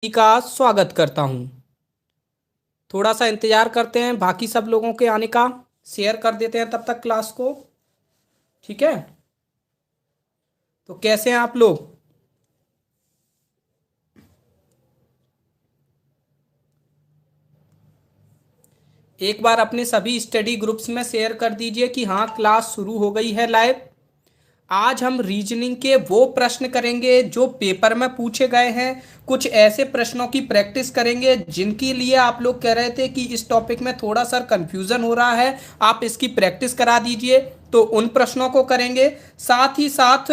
का स्वागत करता हूं। थोड़ा सा इंतजार करते हैं बाकी सब लोगों के आने का। शेयर कर देते हैं तब तक क्लास को। ठीक है, तो कैसे हैं आप लोग? एक बार अपने सभी स्टडी ग्रुप्स में शेयर कर दीजिए कि हाँ क्लास शुरू हो गई है लाइव। आज हम रीजनिंग के वो प्रश्न करेंगे जो पेपर में पूछे गए हैं। कुछ ऐसे प्रश्नों की प्रैक्टिस करेंगे जिनके लिए आप लोग कह रहे थे कि इस टॉपिक में थोड़ा सा कंफ्यूजन हो रहा है, आप इसकी प्रैक्टिस करा दीजिए। तो उन प्रश्नों को करेंगे। साथ ही साथ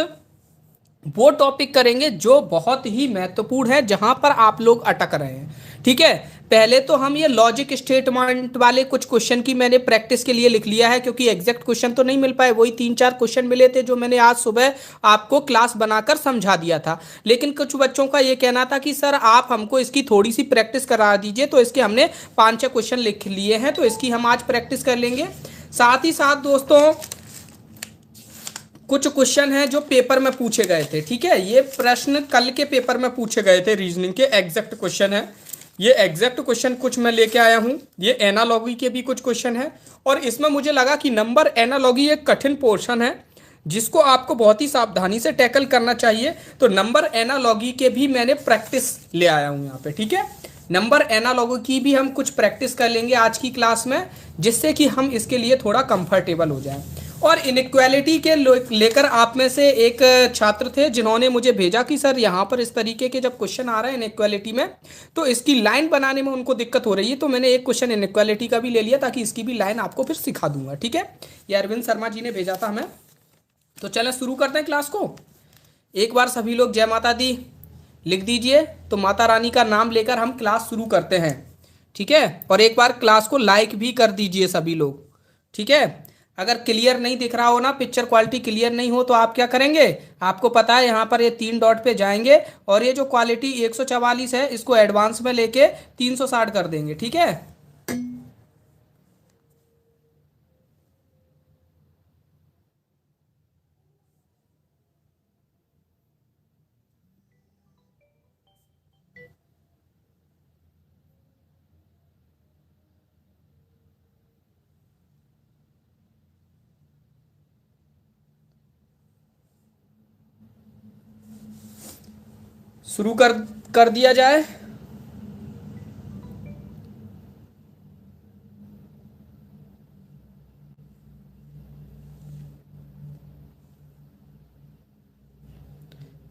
वो टॉपिक करेंगे जो बहुत ही महत्वपूर्ण है, जहां पर आप लोग अटक रहे हैं। ठीक है, पहले तो हम ये लॉजिक स्टेटमेंट वाले कुछ क्वेश्चन की मैंने प्रैक्टिस के लिए लिख लिया है, क्योंकि एग्जैक्ट क्वेश्चन तो नहीं मिल पाए। वही 3-4 क्वेश्चन मिले थे जो मैंने आज सुबह आपको क्लास बनाकर समझा दिया था। लेकिन कुछ बच्चों का ये कहना था कि सर आप हमको इसकी थोड़ी सी प्रैक्टिस करा दीजिए, तो इसके हमने 5-6 क्वेश्चन लिख लिए हैं, तो इसकी हम आज प्रैक्टिस कर लेंगे। साथ ही साथ दोस्तों कुछ क्वेश्चन हैं जो पेपर में पूछे गए थे। ठीक है, ये प्रश्न कल के पेपर में पूछे गए थे, रीजनिंग के एग्जैक्ट क्वेश्चन है। ये एग्जैक्ट क्वेश्चन कुछ मैं लेके आया हूँ। ये एनालॉगी के भी कुछ क्वेश्चन है, और इसमें मुझे लगा कि नंबर एनालॉगी एक कठिन पोर्शन है जिसको आपको बहुत ही सावधानी से टैकल करना चाहिए। तो नंबर एनालॉगी के भी मैंने प्रैक्टिस ले आया हूँ यहाँ पे। ठीक है, नंबर एनालॉगी की भी हम कुछ प्रैक्टिस कर लेंगे आज की क्लास में, जिससे कि हम इसके लिए थोड़ा कंफर्टेबल हो जाए। और इनइक्वालिटी के लेकर आप में से एक छात्र थे जिन्होंने मुझे भेजा कि सर यहाँ पर इस तरीके के जब क्वेश्चन आ रहे हैं इनइक्वालिटी में, तो इसकी लाइन बनाने में उनको दिक्कत हो रही है। तो मैंने एक क्वेश्चन इनइक्वालिटी का भी ले लिया ताकि इसकी भी लाइन आपको फिर सिखा दूंगा। ठीक है, ये अरविंद शर्मा जी ने भेजा था हमें। तो चलें शुरू करते हैं क्लास को। एक बार सभी लोग जय माता दी लिख दीजिए, तो माता रानी का नाम लेकर हम क्लास शुरू करते हैं। ठीक है, और एक बार क्लास को लाइक भी कर दीजिए सभी लोग। ठीक है, अगर क्लियर नहीं दिख रहा हो ना, पिक्चर क्वालिटी क्लियर नहीं हो, तो आप क्या करेंगे, आपको पता है यहाँ पर ये 3 डॉट पे जाएंगे और ये जो क्वालिटी 144 है इसको एडवांस में लेके 360 कर देंगे। ठीक है, शुरू कर दिया जाए।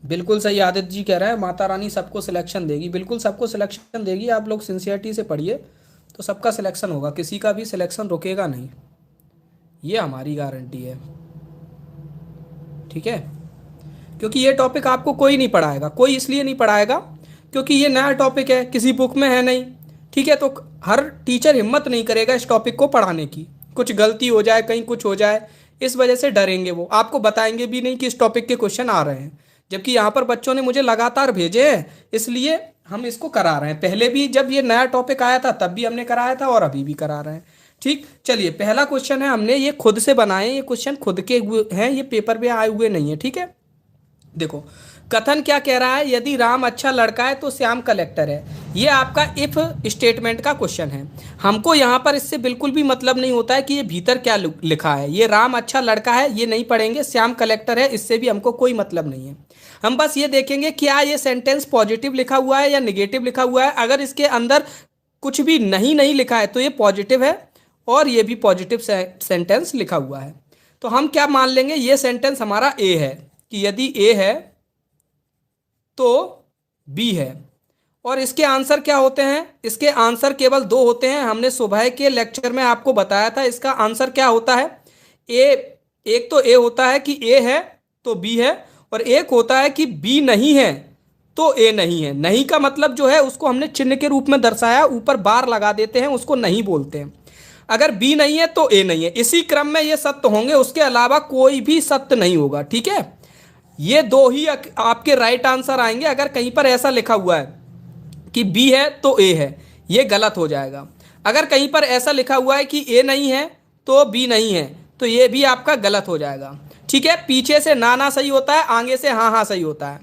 बिल्कुल सही आदित्य जी कह रहे हैं, माता रानी सबको सिलेक्शन देगी। बिल्कुल सबको सिलेक्शन देगी, आप लोग सिंसियरिटी से पढ़िए तो सबका सिलेक्शन होगा, किसी का भी सिलेक्शन रुकेगा नहीं, ये हमारी गारंटी है। ठीक है, क्योंकि ये टॉपिक आपको कोई नहीं पढ़ाएगा। कोई इसलिए नहीं पढ़ाएगा क्योंकि ये नया टॉपिक है, किसी बुक में है नहीं। ठीक है, तो हर टीचर हिम्मत नहीं करेगा इस टॉपिक को पढ़ाने की, कुछ गलती हो जाए, कहीं कुछ हो जाए, इस वजह से डरेंगे। वो आपको बताएंगे भी नहीं कि इस टॉपिक के क्वेश्चन आ रहे हैं, जबकि यहाँ पर बच्चों ने मुझे लगातार भेजे हैं, इसलिए हम इसको करा रहे हैं। पहले भी जब ये नया टॉपिक आया था तब भी हमने कराया था और अभी भी करा रहे हैं। ठीक, चलिए पहला क्वेश्चन है, हमने ये खुद से बनाए, ये क्वेश्चन खुद के हैं, ये पेपर पे आए हुए नहीं है। ठीक है, देखो कथन क्या कह रहा है, यदि राम अच्छा लड़का है तो श्याम कलेक्टर है। ये आपका इफ स्टेटमेंट का क्वेश्चन है। हमको यहाँ पर इससे बिल्कुल भी मतलब नहीं होता है कि ये भीतर क्या लिखा है। ये राम अच्छा लड़का है ये नहीं पढ़ेंगे, श्याम कलेक्टर है इससे भी हमको कोई मतलब नहीं है। हम बस ये देखेंगे क्या ये सेंटेंस पॉजिटिव लिखा हुआ है या निगेटिव लिखा हुआ है। अगर इसके अंदर कुछ भी नहीं नहीं लिखा है तो ये पॉजिटिव है, और ये भी पॉजिटिव सेंटेंस लिखा हुआ है। तो हम क्या मान लेंगे, ये सेंटेंस हमारा ए है, कि यदि ए है तो बी है। और इसके आंसर क्या होते हैं, इसके आंसर केवल 2 होते हैं। हमने सुबह के लेक्चर में आपको बताया था इसका आंसर क्या होता है। ए, एक तो ए होता है कि ए है तो बी है, और एक होता है कि बी नहीं है तो ए नहीं है। नहीं का मतलब जो है उसको हमने चिन्ह के रूप में दर्शाया, ऊपर बार लगा देते हैं, उसको नहीं बोलते हैं। अगर बी नहीं है तो ए नहीं है, इसी क्रम में ये सत्य होंगे, उसके अलावा कोई भी सत्य नहीं होगा। ठीक है, ये 2 ही आपके राइट आंसर आएंगे। अगर कहीं पर ऐसा लिखा हुआ है कि बी है तो ए है, ये गलत हो जाएगा। अगर कहीं पर ऐसा लिखा हुआ है कि ए नहीं है तो बी नहीं है, तो ये भी आपका गलत हो जाएगा। ठीक है, पीछे से ना ना सही होता है, आगे से हाँ हाँ सही होता है।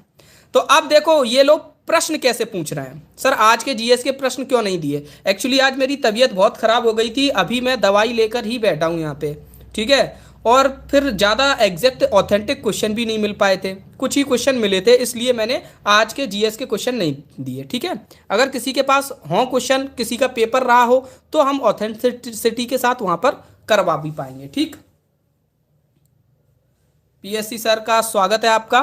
तो अब देखो ये लोग प्रश्न कैसे पूछ रहे हैं। सर आज के जीएस के प्रश्न क्यों नहीं दिए? एक्चुअली आज मेरी तबीयत बहुत ख़राब हो गई थी, अभी मैं दवाई लेकर ही बैठा हूँ यहाँ पे, ठीक है। और फिर ज़्यादा एग्जैक्ट ऑथेंटिक क्वेश्चन भी नहीं मिल पाए थे, कुछ ही क्वेश्चन मिले थे, इसलिए मैंने आज के जीएस के क्वेश्चन नहीं दिए, ठीक है। अगर किसी के पास हो क्वेश्चन, किसी का पेपर रहा हो, तो हम ऑथेंटिसिटी के साथ वहाँ पर करवा भी पाएंगे, ठीक। पीएससी सर का स्वागत है आपका,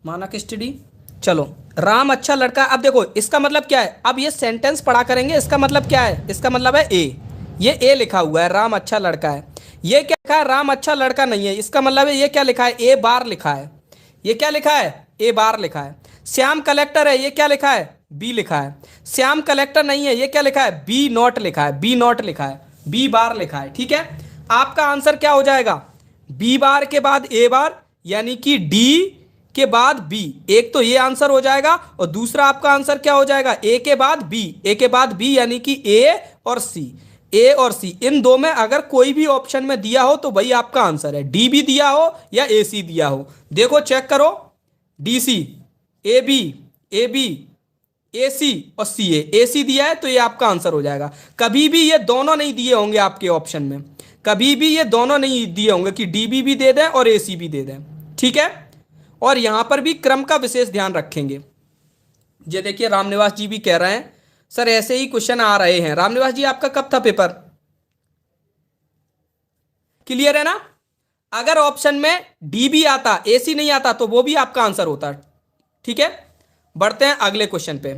मानक स्टडी। चलो, राम अच्छा लड़का। अब देखो इसका मतलब क्या है, अब ये सेंटेंस पढ़ा करेंगे, इसका मतलब क्या है, इसका मतलब है ए, ये ए लिखा हुआ है, राम अच्छा लड़का है। ये क्या लिखा है, राम अच्छा लड़का नहीं है, इसका मतलब है ये क्या लिखा है, ए बार लिखा है। ये क्या लिखा है, ए बार लिखा है। श्याम कलेक्टर है, ये क्या लिखा है, बी लिखा है। श्याम कलेक्टर नहीं है, ये क्या लिखा है, बी नॉट लिखा है, बी नॉट लिखा है, बी बार लिखा है, ठीक है। आपका आंसर क्या हो जाएगा, बी बार के बाद ए बार, यानी कि डी के बाद बी। एक तो ये आंसर हो जाएगा, और दूसरा आपका आंसर क्या हो जाएगा, ए के बाद बी, ए के बाद बी, यानी कि ए और सी। ए और सी इन दो में अगर कोई भी ऑप्शन में दिया हो तो वही आपका आंसर है, डी भी दिया हो या ए सी दिया हो। देखो चेक करो, डी सी, ए बी, ए सी और सी ए सी दिया है तो ये आपका आंसर हो जाएगा। कभी भी ये दोनों नहीं दिए होंगे आपके ऑप्शन में, कभी भी ये दोनों नहीं दिए होंगे कि डी बी भी दे दें और ए सी भी दे दें, ठीक है। और यहां पर भी क्रम का विशेष ध्यान रखेंगे। ये देखिए रामनिवास जी भी कह रहे हैं सर ऐसे ही क्वेश्चन आ रहे हैं। रामनिवास जी आपका कब था पेपर, क्लियर है ना। अगर ऑप्शन में डी भी आता, ए सी नहीं आता, तो वो भी आपका आंसर होता, ठीक है। बढ़ते हैं अगले क्वेश्चन पे।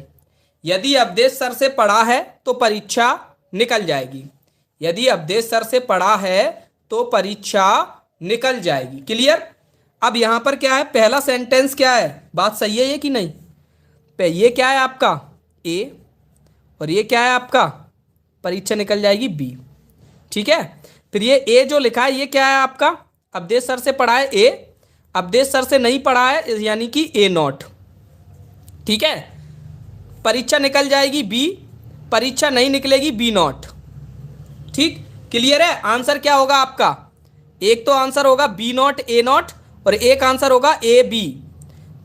यदि अवधेश सर से पढ़ा है तो परीक्षा निकल जाएगी, यदि अवधेश सर से पढ़ा है तो परीक्षा निकल जाएगी, क्लियर। अब यहां पर क्या है, पहला सेंटेंस क्या है, बात सही है ये कि नहीं। ये क्या है आपका ए, और ये क्या है आपका, परीक्षा निकल जाएगी बी, ठीक है। फिर ये ए जो लिखा है ये क्या है आपका, अवधेश सर से पढ़ा है ए, अवधेश सर से नहीं पढ़ा है यानी कि ए नॉट, ठीक है। परीक्षा निकल जाएगी बी, परीक्षा नहीं निकलेगी बी नॉट, ठीक, क्लियर है। आंसर क्या होगा आपका, एक तो आंसर होगा बी नॉट ए नॉट, और एक आंसर होगा ए बी।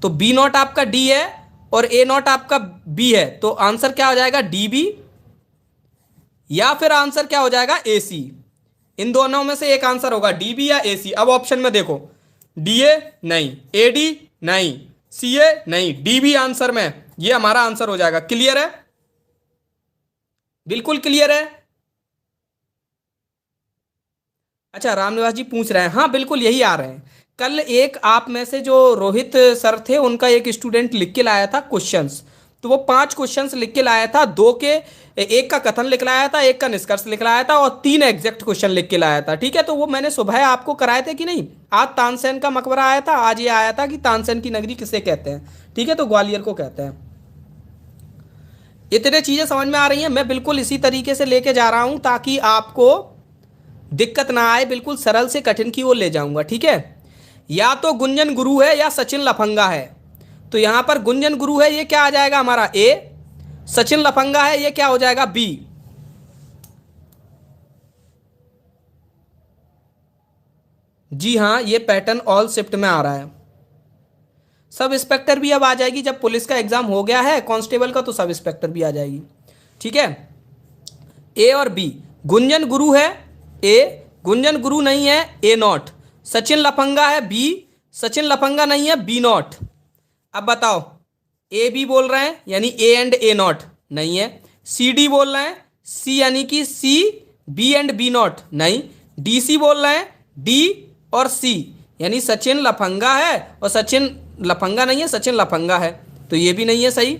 तो बी नॉट आपका डी है और ए नॉट आपका बी है, तो आंसर क्या हो जाएगा, डी बी, या फिर आंसर क्या हो जाएगा, ए सी। इन दोनों में से एक आंसर होगा, डी बी या ए सी। अब ऑप्शन में देखो, डी ए नहीं, ए डी नहीं, सी ए नहीं, डी बी आंसर में, ये हमारा आंसर हो जाएगा, क्लियर है, बिल्कुल क्लियर है। अच्छा रामनिवास जी पूछ रहे हैं, हाँ बिल्कुल यही आ रहे हैं। कल एक आप में से जो रोहित सर थे उनका एक स्टूडेंट लिख के लाया था क्वेश्चंस, तो वो 5 क्वेश्चंस लिख के लाया था, एक का कथन लिख लाया था, एक का निष्कर्ष लिख लाया था, और 3 एग्जैक्ट क्वेश्चन लिख के लाया था, ठीक है। तो वो मैंने सुबह आपको कराए थे कि नहीं। आज तानसेन का मकबरा आया था, आज ये आया था कि तानसेन की नगरी किसे कहते हैं, ठीक है, तो ग्वालियर को कहते हैं। इतने चीजें समझ में आ रही हैं, मैं बिल्कुल इसी तरीके से लेके जा रहा हूं ताकि आपको दिक्कत ना आए, बिल्कुल सरल से कठिन की ओर ले जाऊंगा, ठीक है। या तो गुंजन गुरु है या सचिन लफंगा है, तो यहां पर गुंजन गुरु है, ये क्या आ जाएगा हमारा ए, सचिन लफंगा है, ये क्या हो जाएगा बी। जी हां, ये पैटर्न ऑल शिफ्ट में आ रहा है। सब इंस्पेक्टर भी अब आ जाएगी, जब पुलिस का एग्जाम हो गया है कांस्टेबल का, तो सब इंस्पेक्टर भी आ जाएगी, ठीक है। ए और बी, गुंजन गुरु है ए, गुंजन गुरु नहीं है ए नॉट, सचिन लफंगा है बी, सचिन लफंगा नहीं है बी नॉट। अब बताओ, ए बी बोल रहे हैं यानी ए एंड ए नॉट नहीं है, सी डी बोल रहे हैं सी यानी कि C B and B not नहीं, डी सी बोल रहे हैं डी और सी यानी सचिन लफंगा है, और सचिन लफंगा नहीं है, सचिन लफंगा है, तो ये भी नहीं है सही।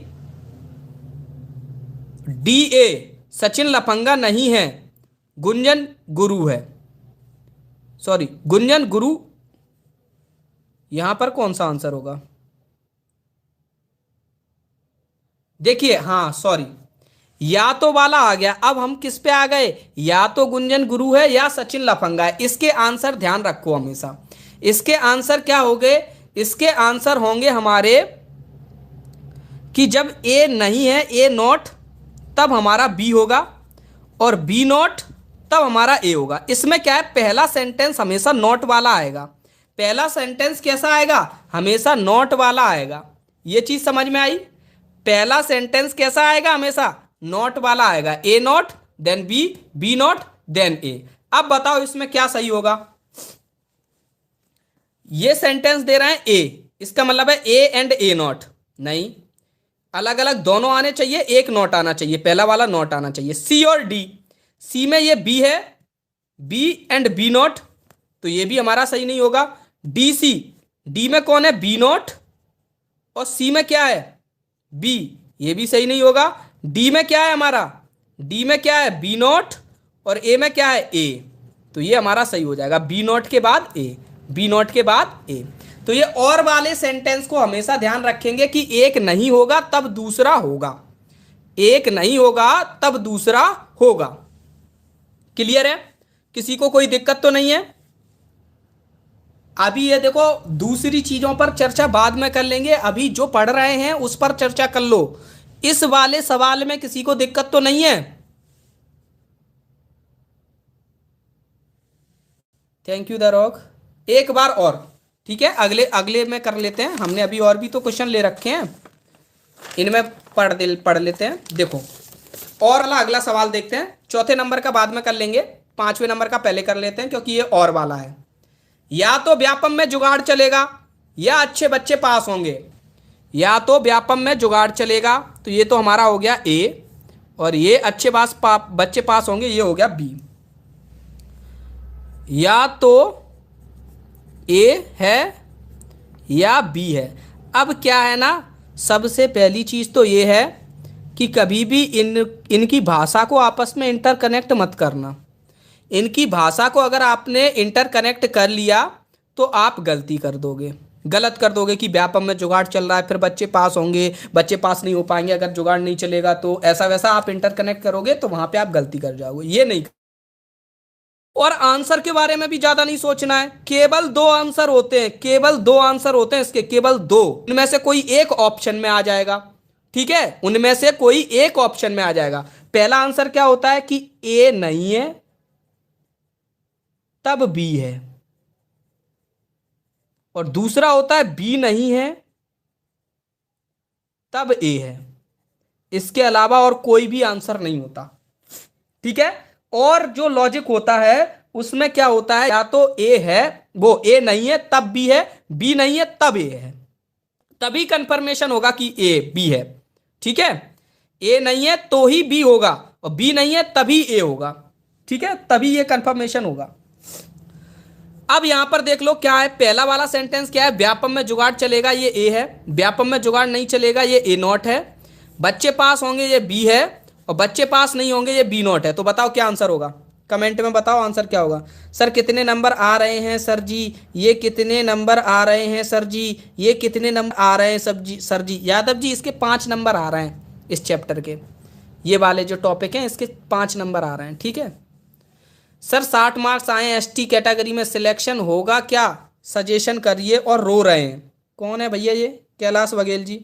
डी ए, सचिन लफंगा नहीं है, गुंजन गुरु है, सॉरी गुंजन गुरु, यहां पर कौन सा आंसर होगा, देखिए हाँ सॉरी, या तो वाला आ गया। अब हम किस पे आ गए, या तो गुंजन गुरु है या सचिन लफंगा है। इसके आंसर ध्यान रखो हमेशा, इसके आंसर क्या हो गए, इसके आंसर होंगे हमारे कि जब ए नहीं है ए नॉट तब हमारा बी होगा, और बी नॉट तब हमारा ए होगा। इसमें क्या है, पहला सेंटेंस हमेशा नॉट वाला आएगा, पहला सेंटेंस कैसा आएगा, हमेशा नॉट वाला आएगा। ये चीज समझ में आई? पहला सेंटेंस कैसा आएगा, हमेशा नॉट वाला आएगा। A not then B, B not then A. अब बताओ इसमें क्या सही होगा? ये सेंटेंस दे रहे हैं ए, इसका मतलब है ए एंड ए नॉट। नहीं, अलग अलग दोनों आने चाहिए, एक नॉट आना चाहिए, पहला वाला नॉट आना चाहिए। सी और डी, सी में ये बी है, बी एंड बी नॉट, तो ये भी हमारा सही नहीं होगा। डी सी, डी में कौन है, बी नॉट, और सी में क्या है, बी, ये भी सही नहीं होगा। डी में क्या है हमारा, डी में क्या है, बी नॉट, और ए में क्या है, ए, तो ये हमारा सही हो जाएगा। बी नॉट के बाद ए, बी नॉट के बाद ए। तो ये और वाले सेंटेंस को हमेशा ध्यान रखेंगे कि एक नहीं होगा तब दूसरा होगा, एक नहीं होगा तब दूसरा होगा। क्लियर है? किसी को कोई दिक्कत तो नहीं है? अभी ये देखो, दूसरी चीजों पर चर्चा बाद में कर लेंगे, अभी जो पढ़ रहे हैं उस पर चर्चा कर लो। इस वाले सवाल में किसी को दिक्कत तो नहीं है? Thank you the rock. एक बार और, ठीक है, अगले अगले में कर लेते हैं, हमने अभी और भी तो क्वेश्चन ले रखे हैं, इनमें पढ़ लेते हैं। देखो और वाला अगला सवाल देखते हैं, चौथे नंबर का बाद में कर लेंगे, पांचवें नंबर का पहले कर लेते हैं क्योंकि ये और वाला है। या तो व्यापम में जुगाड़ चलेगा या अच्छे बच्चे पास होंगे। या तो व्यापम में जुगाड़ चलेगा, तो ये तो हमारा हो गया ए, और ये अच्छे बच्चे पास होंगे, ये हो गया बी। या तो ए है या बी है। अब क्या है ना, सबसे पहली चीज तो ये है कि कभी भी इनकी भाषा को आपस में इंटरकनेक्ट मत करना। इनकी भाषा को अगर आपने इंटरकनेक्ट कर लिया तो आप गलती कर दोगे, गलत कर दोगे कि व्यापम में जुगाड़ चल रहा है फिर बच्चे पास होंगे, बच्चे पास नहीं हो पाएंगे अगर जुगाड़ नहीं चलेगा, तो ऐसा वैसा आप इंटरकनेक्ट करोगे तो वहां पे आप गलती कर जाओगे, ये नहीं। और आंसर के बारे में भी ज्यादा नहीं सोचना है, केवल दो आंसर होते हैं, केवल दो आंसर होते हैं इसके, केवल दो, उनमें से कोई एक ऑप्शन में आ जाएगा। ठीक है, उनमें से कोई एक ऑप्शन में आ जाएगा। पहला आंसर क्या होता है कि ए नहीं है तब बी है, और दूसरा होता है बी नहीं है तब ए है। इसके अलावा और कोई भी आंसर नहीं होता। ठीक है, और जो लॉजिक होता है उसमें क्या होता है, या तो ए है, वो ए नहीं है तब बी है, बी नहीं है तब ए है, तभी कंफर्मेशन होगा कि ए बी है। ठीक है, ए नहीं है तो ही बी होगा, और बी नहीं है तभी ए होगा। ठीक है, तभी ये कंफर्मेशन होगा। अब यहां पर देख लो क्या है, पहला वाला सेंटेंस क्या है, व्यापम में जुगाड़ चलेगा, ये ए है, व्यापम में जुगाड़ नहीं चलेगा, ये ए नॉट है, बच्चे पास होंगे, ये बी है, और बच्चे पास नहीं होंगे, ये बी नॉट है। तो बताओ क्या आंसर होगा, कमेंट में बताओ आंसर क्या होगा। सर कितने नंबर आ रहे हैं सर जी, ये कितने नंबर आ रहे हैं सर जी, ये कितने नंबर आ रहे हैं सर जी। यादव जी इसके 5 नंबर आ रहे हैं इस चैप्टर के, ये वाले जो टॉपिक हैं इसके 5 नंबर आ रहे हैं। ठीक है सर, 60 मार्क्स आए, एसटी कैटेगरी में सिलेक्शन होगा क्या, सजेशन करिए। और रो रहे हैं, कौन है भैया ये, कैलाश बघेल जी।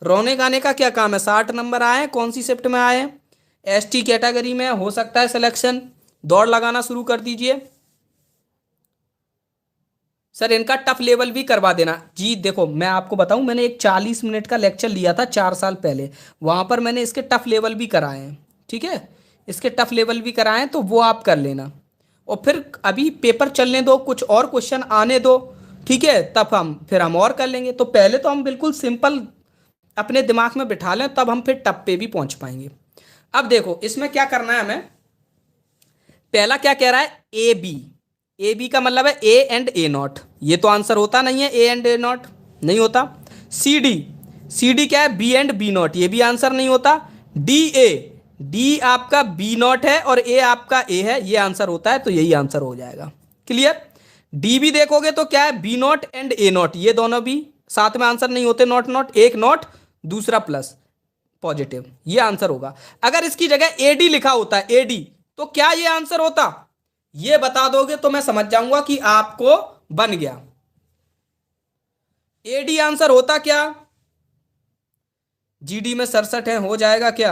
रोने गाने का क्या काम है, 60 नंबर आए हैं, कौन सी शिफ्ट में आए हैं, एसटी कैटेगरी में हो सकता है सिलेक्शन, दौड़ लगाना शुरू कर दीजिए। सर इनका टफ लेवल भी करवा देना जी। देखो मैं आपको बताऊं, मैंने एक 40 मिनट का लेक्चर लिया था 4 साल पहले, वहां पर मैंने इसके टफ लेवल भी कराए हैं। ठीक है, इसके टफ लेवल भी कराए हैं, तो वो आप कर लेना। और फिर अभी पेपर चलने दो, कुछ और क्वेश्चन आने दो, ठीक है, तब हम और कर लेंगे। तो पहले तो हम बिल्कुल सिंपल अपने दिमाग में बिठा लें, तब हम फिर टफ पे भी पहुंच पाएंगे। अब देखो इसमें क्या करना है हमें, पहला क्या कह रहा है, ए बी। ए बी का मतलब है ए एंड ए नॉट, ये तो आंसर होता नहीं है, ए एंड ए नॉट नहीं होता। सी डी, सी डी क्या है, बी एंड बी नॉट, ये भी आंसर नहीं होता। डी ए, डी आपका बी नॉट है और ए आपका ए है, ये आंसर होता है, तो यही आंसर हो जाएगा। क्लियर। डी भी देखोगे तो क्या है, B not and A not, ये दोनों भी साथ में आंसर नहीं होते, नॉट नॉट, एक नॉट दूसरा प्लस पॉजिटिव, ये आंसर होगा। अगर इसकी जगह एडी लिखा होता है, एडी, तो क्या ये आंसर होता, ये बता दोगे तो मैं समझ जाऊंगा कि आपको बन गया। एडी आंसर होता क्या, जीडी में 67 है, हो जाएगा क्या।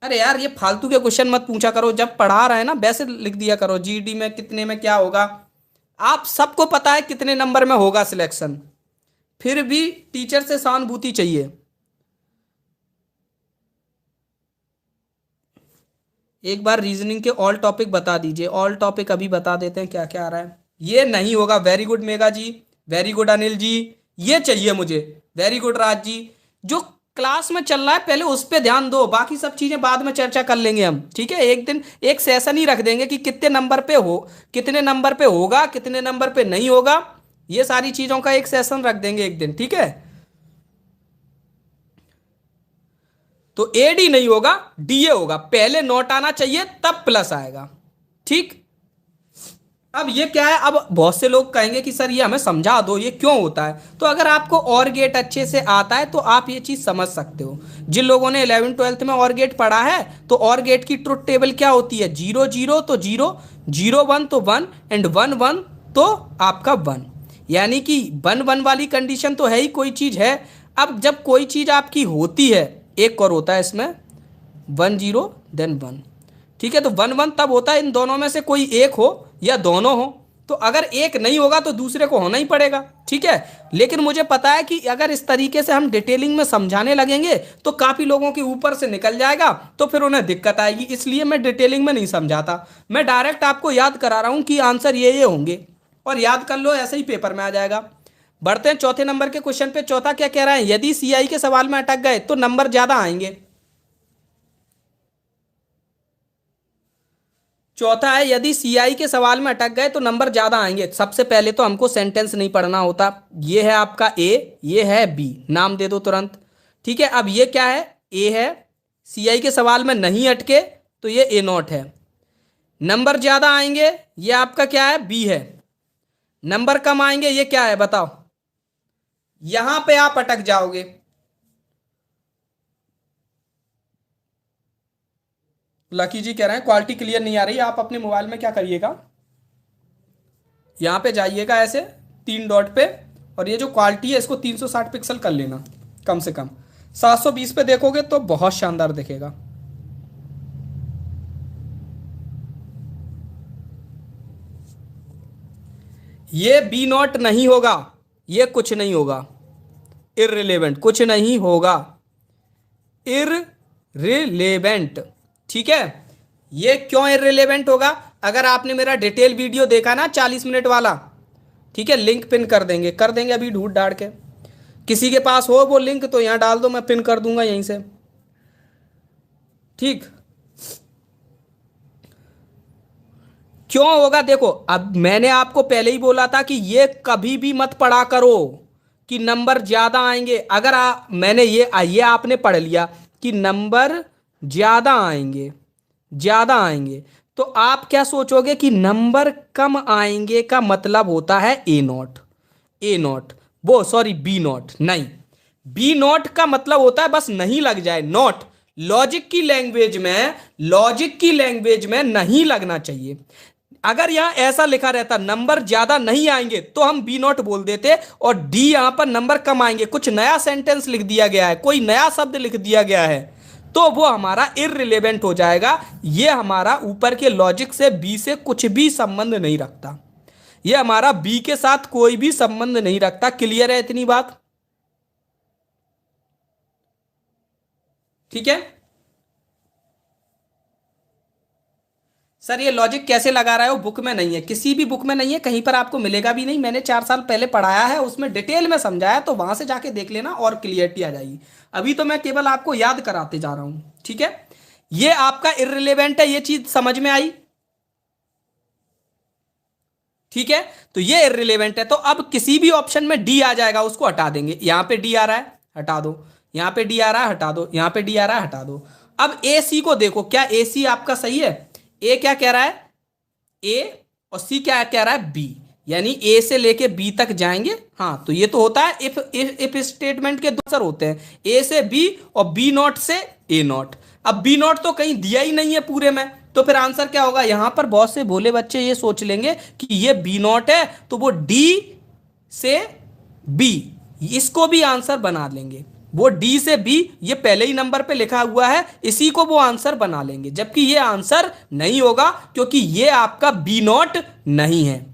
अरे यार ये फालतू के क्वेश्चन मत पूछा करो, जब पढ़ा रहे हैं ना वैसे लिख दिया करो, जीडी में कितने में क्या होगा, आप सबको पता है कितने नंबर में होगा सिलेक्शन, फिर भी टीचर से सहानुभूति चाहिए। एक बार रीजनिंग के ऑल टॉपिक बता दीजिए, ऑल टॉपिक अभी बता देते हैं क्या क्या आ रहा है। ये नहीं होगा। वेरी गुड मेगा जी, वेरी गुड अनिल जी, ये चाहिए मुझे। वेरी गुड राज जी। जो क्लास में चल रहा है पहले उस पर ध्यान दो, बाकी सब चीजें बाद में चर्चा कर लेंगे हम, ठीक है। एक दिन एक सेशन ही रख देंगे कि कितने नंबर पे हो, कितने नंबर पे होगा, कितने नंबर पे नहीं होगा, ये सारी चीजों का एक सेशन रख देंगे एक दिन, ठीक है। तो एडी नहीं होगा, डीए होगा। पहले नोट आना चाहिए तब प्लस आएगा, ठीक। अब ये क्या है, अब बहुत से लोग कहेंगे कि सर ये हमें समझा दो ये क्यों होता है। तो अगर आपको और गेट अच्छे से आता है तो आप ये चीज समझ सकते हो। जिन लोगों ने 11th 12th में और गेट पढ़ा है तो और गेट की ट्रुथ टेबल क्या होती है, 0 0 तो 0, 0 1 तो 1 एंड 1 1 तो आपका 1, यानी कि 1 1 वाली कंडीशन तो है ही, कोई चीज है। अब जब कोई चीज आपकी होती है, एक और होता है इसमें 1 0 देन 1, ठीक है। तो 1 1 तब होता है इन दोनों में से कोई एक हो या दोनों हो। तो अगर एक नहीं होगा तो दूसरे को होना ही पड़ेगा, ठीक है। लेकिन मुझे पता है कि अगर इस तरीके से हम डिटेलिंग में समझाने लगेंगे तो काफ़ी लोगों के ऊपर से निकल जाएगा, तो फिर उन्हें दिक्कत आएगी। इसलिए मैं डिटेलिंग में नहीं समझाता, मैं डायरेक्ट आपको याद करा रहा हूँ कि आंसर ये होंगे और याद कर लो, ऐसे ही पेपर में आ जाएगा। बढ़ते हैं चौथे नंबर के क्वेश्चन पे। चौथा क्या कह रहा है, यदि सीआई के सवाल में अटक गए तो नंबर ज़्यादा आएंगे। चौथा है यदि सीआई के सवाल में अटक गए तो नंबर ज्यादा आएंगे। सबसे पहले तो हमको सेंटेंस नहीं पढ़ना होता। ये है आपका ए, ये है बी, नाम दे दो तुरंत, ठीक है। अब ये क्या है, ए है, सीआई के सवाल में नहीं अटके तो ये ए नॉट है। नंबर ज्यादा आएंगे, ये आपका क्या है, बी है। नंबर कम आएंगे, ये क्या है बताओ। यहां पे आप अटक जाओगे। लकी जी कह रहे हैं क्वालिटी क्लियर नहीं आ रही। आप अपने मोबाइल में क्या करिएगा, यहाँ पे जाइएगा ऐसे 3 डॉट पे, और ये जो क्वालिटी है इसको 360 पिक्सल कर लेना कम से कम। 720 पे देखोगे तो बहुत शानदार दिखेगा। ये बी नॉट नहीं होगा, ये कुछ नहीं होगा, इररिलेवेंट, कुछ नहीं होगा, इररिलेवेंट, ठीक है। ये क्यों इररिलेवेंट होगा, अगर आपने मेरा डिटेल वीडियो देखा ना 40 मिनट वाला, ठीक है, लिंक पिन कर देंगे अभी ढूंढ डाल के। किसी के पास हो वो लिंक तो यहां डाल दो, मैं पिन कर दूंगा यहीं से, ठीक। क्यों होगा देखो, अब मैंने आपको पहले ही बोला था कि ये कभी भी मत पढ़ा करो कि नंबर ज्यादा आएंगे। अगर मैंने ये आपने पढ़ लिया कि नंबर ज्यादा आएंगे, ज्यादा आएंगे, तो आप क्या सोचोगे कि नंबर कम आएंगे का मतलब होता है ए नॉट, ए नॉट, वो सॉरी बी नॉट, नहीं, बी नॉट का मतलब होता है बस नहीं लग जाए, नॉट। लॉजिक की लैंग्वेज में, लॉजिक की लैंग्वेज में नहीं लगना चाहिए। अगर यहां ऐसा लिखा रहता नंबर ज्यादा नहीं आएंगे तो हम बी नॉट बोल देते, और डी यहां पर नंबर कम आएंगे, कुछ नया सेंटेंस लिख दिया गया है, कोई नया शब्द लिख दिया गया है, तो वो हमारा इररिलेवेंट हो जाएगा। ये हमारा ऊपर के लॉजिक से, बी से कुछ भी संबंध नहीं रखता, ये हमारा बी के साथ कोई भी संबंध नहीं रखता। क्लियर है इतनी बात, ठीक है। सर ये लॉजिक कैसे लगा रहा है, वो बुक में नहीं है, किसी भी बुक में नहीं है, कहीं पर आपको मिलेगा भी नहीं। मैंने 4 साल पहले पढ़ाया है, उसमें डिटेल में समझाया, तो वहां से जाके देख लेना और क्लियरिटी आ जाएगी। अभी तो मैं केवल आपको याद कराते जा रहा हूं, ठीक है। ये आपका इररिलेवेंट है, ये चीज समझ में आई, ठीक है। तो ये इररिलेवेंट है, तो अब किसी भी ऑप्शन में डी आ जाएगा, उसको हटा देंगे। यहां पे डी आ रहा है, हटा दो, यहां पे डी आ रहा है, हटा दो, यहां पे डी आ रहा है, हटा दो। अब ए सी को देखो, क्या ए सी आपका सही है। ए क्या कह रहा है, ए, और सी क्या कह रहा है, बी, यानी ए से लेके बी तक जाएंगे। हाँ, तो ये तो होता है इफ स्टेटमेंट के दो आंसर होते हैं, ए से बी और बी नॉट से ए नॉट। अब बी नॉट तो कहीं दिया ही नहीं है पूरे में, तो फिर आंसर क्या होगा। यहां पर बहुत से भोले बच्चे ये सोच लेंगे कि ये बी नॉट है, तो वो डी से बी इसको भी आंसर बना लेंगे, वो डी से बी ये पहले ही नंबर पे लिखा हुआ है, इसी को वो आंसर बना लेंगे, जबकि ये आंसर नहीं होगा, क्योंकि ये आपका बी नॉट नहीं है।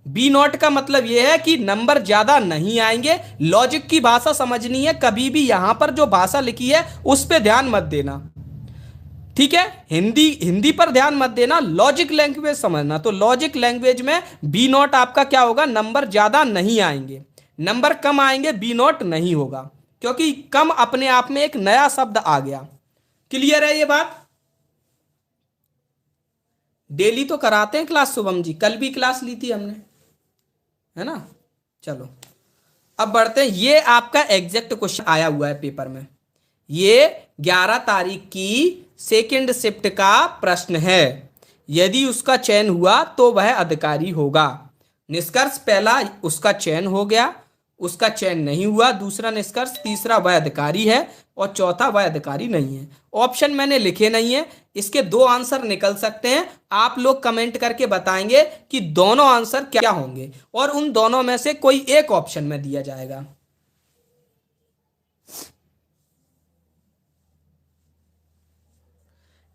बी नॉट का मतलब यह है कि नंबर ज्यादा नहीं आएंगे। लॉजिक की भाषा समझनी है, कभी भी यहां पर जो भाषा लिखी है उस पर ध्यान मत देना, ठीक है। हिंदी हिंदी पर ध्यान मत देना, लॉजिक लैंग्वेज समझना। तो लॉजिक लैंग्वेज में बी नॉट आपका क्या होगा, नंबर ज्यादा नहीं आएंगे, नंबर कम आएंगे, बी नॉट नहीं होगा, क्योंकि कम अपने आप में एक नया शब्द आ गया। क्लियर है ये बात? डेली तो कराते हैं क्लास शुभम जी, कल भी क्लास ली थी हमने, है ना। चलो अब बढ़ते हैं। ये आपका एग्जैक्ट क्वेश्चन आया हुआ है पेपर में, ये 11 तारीख की सेकंड शिफ्ट का प्रश्न है। यदि उसका चयन हुआ तो वह अधिकारी होगा। निष्कर्ष पहला, उसका चयन हो गया, उसका चयन नहीं हुआ दूसरा निष्कर्ष, तीसरा वह अधिकारी है और चौथा वह अधिकारी नहीं है। ऑप्शन मैंने लिखे नहीं है, इसके दो आंसर निकल सकते हैं। आप लोग कमेंट करके बताएंगे कि दोनों आंसर क्या होंगे और उन दोनों में से कोई एक ऑप्शन में दिया जाएगा।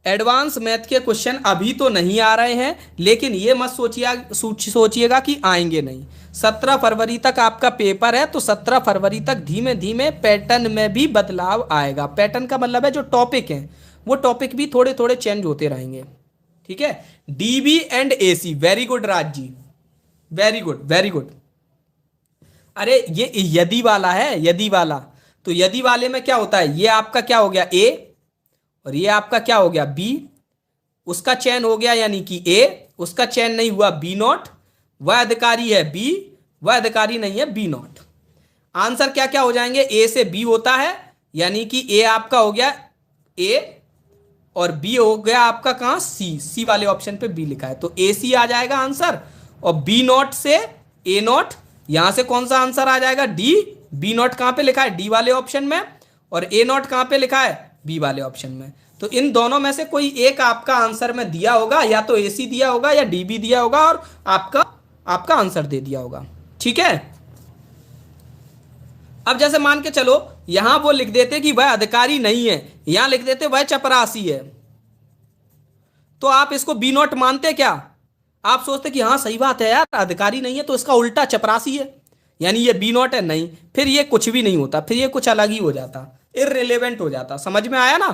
एडवांस मैथ के क्वेश्चन अभी तो नहीं आ रहे हैं, लेकिन ये मत सोचिएगा कि आएंगे नहीं। 17 फरवरी तक आपका पेपर है, तो 17 फरवरी तक धीमे धीमे पैटर्न में भी बदलाव आएगा। पैटर्न का मतलब है जो टॉपिक हैं वो टॉपिक भी थोड़े थोड़े चेंज होते रहेंगे, ठीक है। DB and AC, very good Raj ji, very good very good. अरे ये यदि वाला है, यदि वाला, तो यदि वाले में क्या होता है, ये आपका क्या हो गया ए और ये आपका क्या हो गया बी। उसका चयन हो गया यानी कि ए, उसका चयन नहीं हुआ बी नॉट, वह अधिकारी है बी, वह अधिकारी नहीं है बी नॉट। आंसर क्या क्या हो जाएंगे, ए से बी होता है यानी कि ए आपका हो गया ए और बी हो गया आपका कहां सी, सी वाले ऑप्शन पे बी लिखा है तो ए सी आ जाएगा आंसर। और बी नॉट से ए नॉट, यहां से कौन सा आंसर आ जाएगा डी। बी नॉट कहां पे लिखा है डी वाले ऑप्शन में और ए नॉट कहां पे लिखा है बी वाले ऑप्शन में। तो इन दोनों में से कोई एक आपका आंसर में दिया होगा, या तो एसी दिया होगा या डीबी दिया होगा और आपका आंसर दे दिया होगा, ठीक है। अब जैसे मान के चलो यहां वो लिख देते कि वह अधिकारी नहीं है, यहां लिख देते वह चपरासी है, तो आप इसको बी नॉट मानते क्या? आप सोचते कि हाँ सही बात है यार, अधिकारी नहीं है तो इसका उल्टा चपरासी है, यानी ये बी नॉट है। नहीं, फिर ये कुछ भी नहीं होता, फिर ये कुछ अलग ही हो जाता, इररिलेवेंट हो जाता। समझ में आया ना?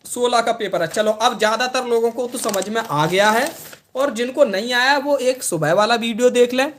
16 का पेपर है। चलो अब ज्यादातर लोगों को तो समझ में आ गया है, और जिनको नहीं आया वो एक सुबह वाला वीडियो देख लें,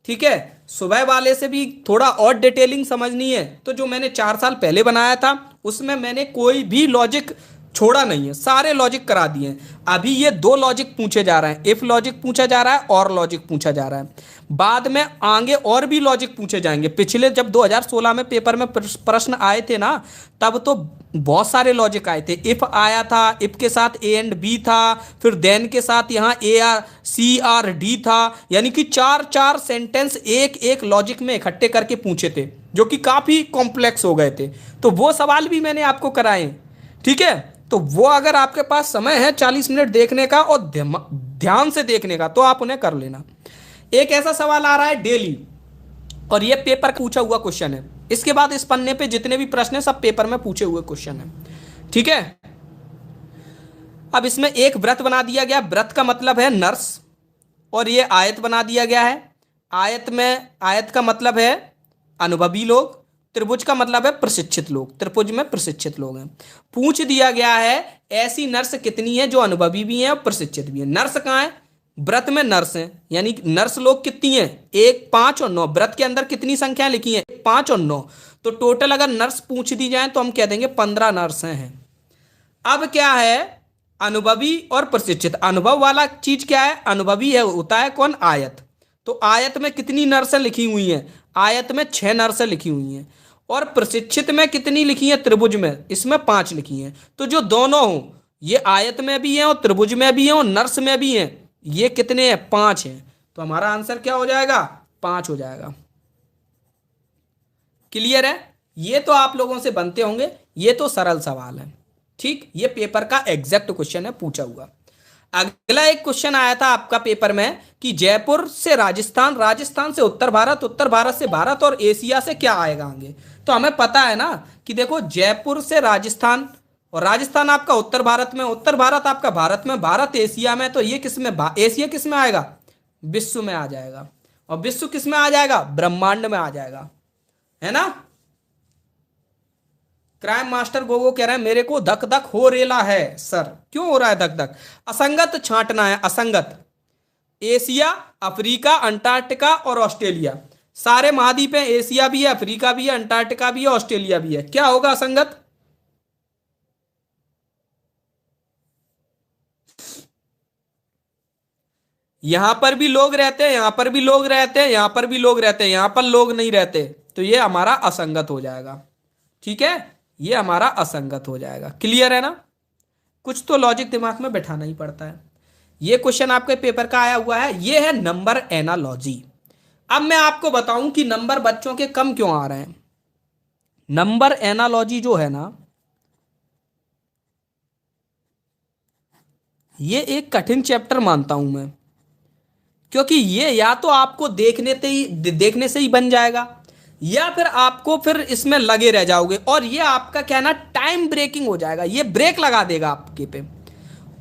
ठीक है। सुबह वाले से भी थोड़ा और डिटेलिंग समझनी है तो जो मैंने 4 साल पहले बनाया था उसमें मैंने कोई भी लॉजिक छोड़ा नहीं है, सारे लॉजिक करा दिए हैं। अभी ये 2 लॉजिक पूछे जा रहे हैं, इफ लॉजिक पूछा जा रहा है और लॉजिक पूछा जा रहा है। बाद में आगे और भी लॉजिक पूछे जाएंगे। पिछले जब 2016 में पेपर में प्रश्न आए थे ना, तब तो बहुत सारे लॉजिक आए थे। इफ आया था, इफ के साथ ए एंड बी था, फिर देन के साथ यहाँ A R C R D था, यानी कि 4 सेंटेंस एक एक लॉजिक में इकट्ठे करके पूछे थे, जो कि काफी कॉम्प्लेक्स हो गए थे। तो वो सवाल भी मैंने आपको कराए, ठीक है। तो वो अगर आपके पास समय है 40 मिनट देखने का और ध्यान से देखने का, तो आप उन्हें कर लेना। एक ऐसा सवाल आ रहा है डेली, और ये पेपर का पूछा हुआ क्वेश्चन है। इसके बाद इस पन्ने पे जितने भी प्रश्न हैं सब पेपर में पूछे हुए क्वेश्चन है, ठीक है। अब इसमें एक व्रत बना दिया गया, व्रत का मतलब है नर्स, और ये आयत बना दिया गया है। आयत का मतलब है अनुभवी लोग, त्रिभुज का मतलब है प्रशिक्षित लोग, त्रिभुज में प्रशिक्षित लोग हैं। पूछ दिया गया है ऐसी नर्स कितनी है जो अनुभवी भी हैं और प्रशिक्षित भी हैं। नर्स कहाँ है? व्रत में नर्स हैं, यानी नर्स लोग कितनी हैं? 1, 5 और 9। व्रत के अंदर कितनी संख्या लिखी है? 5 और 9। तो टोटल अगर नर्स पूछ दी जाए तो हम कह देंगे 15 नर्स हैं। अब क्या है? अनुभवी और प्रशिक्षित। अनुभव वाला चीज क्या है? अनुभवी है होता है कौन? आयत। तो आयत में कितनी नर्सें लिखी हुई हैं? आयत में 6 नर्सें लिखी हुई हैं। और प्रशिक्षित में कितनी लिखी है? त्रिभुज में, इसमें 5 लिखी हैं। तो जो दोनों हो, ये आयत में भी हैं और त्रिभुज में भी हैं और नर्स में भी हैं, ये कितने हैं? 5 हैं। तो हमारा आंसर क्या हो जाएगा? 5 हो जाएगा। क्लियर है? ये तो आप लोगों से बनते होंगे, ये तो सरल सवाल है, ठीक। ये पेपर का एग्जैक्ट क्वेश्चन है पूछा हुआ। अगला एक क्वेश्चन आया था आपका पेपर में कि जयपुर से राजस्थान, राजस्थान से उत्तर भारत, उत्तर भारत से भारत और एशिया से क्या आएगा आगे। तो हमें पता है ना कि देखो जयपुर से राजस्थान, और राजस्थान आपका उत्तर भारत में, उत्तर भारत आपका भारत में, भारत एशिया में, तो ये किस में? एशिया किस में आएगा? विश्व में आ जाएगा। और विश्व किस में आ जाएगा? ब्रह्मांड में आ जाएगा, है ना। क्राइम मास्टर गोगो कह रहे हैं मेरे को धक धक हो रेला है सर। क्यों हो रहा है धक धक? असंगत छांटना है, असंगत। एशिया, अफ्रीका, अंटार्कटिका और ऑस्ट्रेलिया, सारे महाद्वीप हैं। एशिया भी है, अफ्रीका भी है, अंटार्कटिका भी है, ऑस्ट्रेलिया भी है। क्या होगा असंगत? यहां पर भी लोग रहते हैं, यहां पर भी लोग रहते हैं, यहां पर भी लोग रहते हैं, यहां पर लोग नहीं रहते, तो ये हमारा असंगत हो जाएगा। ठीक है, ये हमारा असंगत हो जाएगा। क्लियर है ना? कुछ तो लॉजिक दिमाग में बैठाना ही पड़ता है। ये क्वेश्चन आपके पेपर का आया हुआ है, ये है नंबर एनालॉजी। अब मैं आपको बताऊं कि नंबर बच्चों के कम क्यों आ रहे हैं। नंबर एनालॉजी जो है ना, ये एक कठिन चैप्टर मानता हूं मैं, क्योंकि ये या तो आपको देखने से ही बन जाएगा, या फिर आपको फिर इसमें लगे रह जाओगे, और ये आपका क्या ना टाइम ब्रेकिंग हो जाएगा, ये ब्रेक लगा देगा आपके पे,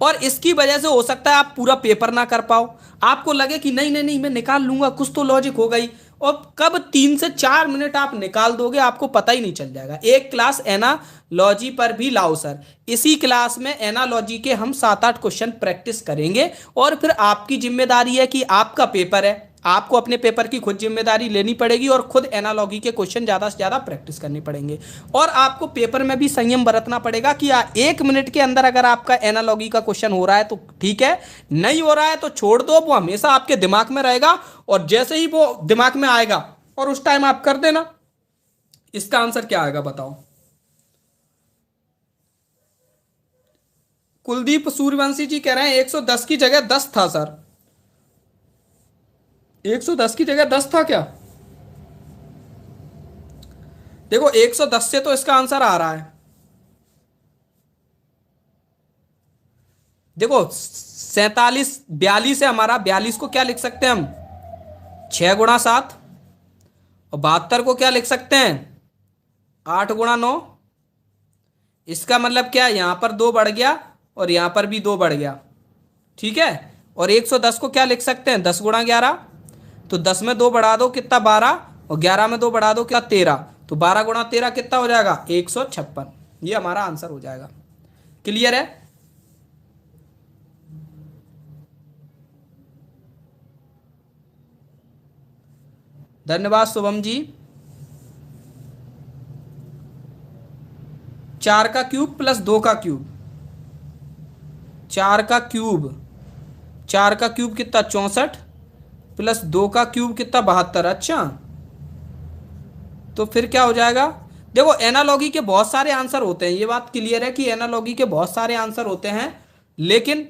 और इसकी वजह से हो सकता है आप पूरा पेपर ना कर पाओ। आपको लगे कि नहीं नहीं नहीं मैं निकाल लूंगा, कुछ तो लॉजिक हो गई, और कब 3 से 4 मिनट आप निकाल दोगे आपको पता ही नहीं चल जाएगा। एक क्लास एनालॉजी पर भी लाओ सर, इसी क्लास में एनालॉजी के हम 7-8 क्वेश्चन प्रैक्टिस करेंगे, और फिर आपकी जिम्मेदारी है कि आपका पेपर है, आपको अपने पेपर की खुद जिम्मेदारी लेनी पड़ेगी, और खुद एनालॉजी के क्वेश्चन ज़्यादा से ज़्यादा प्रैक्टिस करनी पड़ेंगे। और आपको पेपर में भी संयम बरतना पड़ेगा कि 1 मिनट के अंदर अगर आपका एनालॉजी का क्वेश्चन हो रहा है तो ठीक है, नहीं हो रहा है तो छोड़ दो, वो हमेशा आपके दिमाग में रहेगा, और जैसे ही वो दिमाग में आएगा और उस टाइम आप कर देना। इसका आंसर क्या आएगा बताओ? कुलदीप सूर्यवंशी जी कह रहे हैं 110 की जगह 10 था सर। 110 की जगह 10 था क्या? देखो 110 से तो इसका आंसर आ रहा है, देखो 47, 42 है हमारा। 42 को क्या लिख सकते हैं हम? 6 × 7। और 72 को क्या लिख सकते हैं? 8 × 9। इसका मतलब क्या है, यहां पर 2 बढ़ गया और यहां पर भी 2 बढ़ गया, ठीक है। और 110 को क्या लिख सकते हैं? 10 × 11। तो 10 में 2 बढ़ा दो कितना? 12। और 11 में 2 बढ़ा दो क्या? 13। तो 12 × 13 कितना हो जाएगा? 156। ये हमारा आंसर हो जाएगा। क्लियर है? धन्यवाद शुभम जी। 4 का क्यूब प्लस 2 का क्यूब, 4 का क्यूब, 4 का क्यूब कितना? 64 प्लस 2 का क्यूब कितना? 72। अच्छा, तो फिर क्या हो जाएगा? देखो एनालॉगी के बहुत सारे आंसर होते हैं, ये बात क्लियर है कि एनालॉगी के बहुत सारे आंसर होते हैं, लेकिन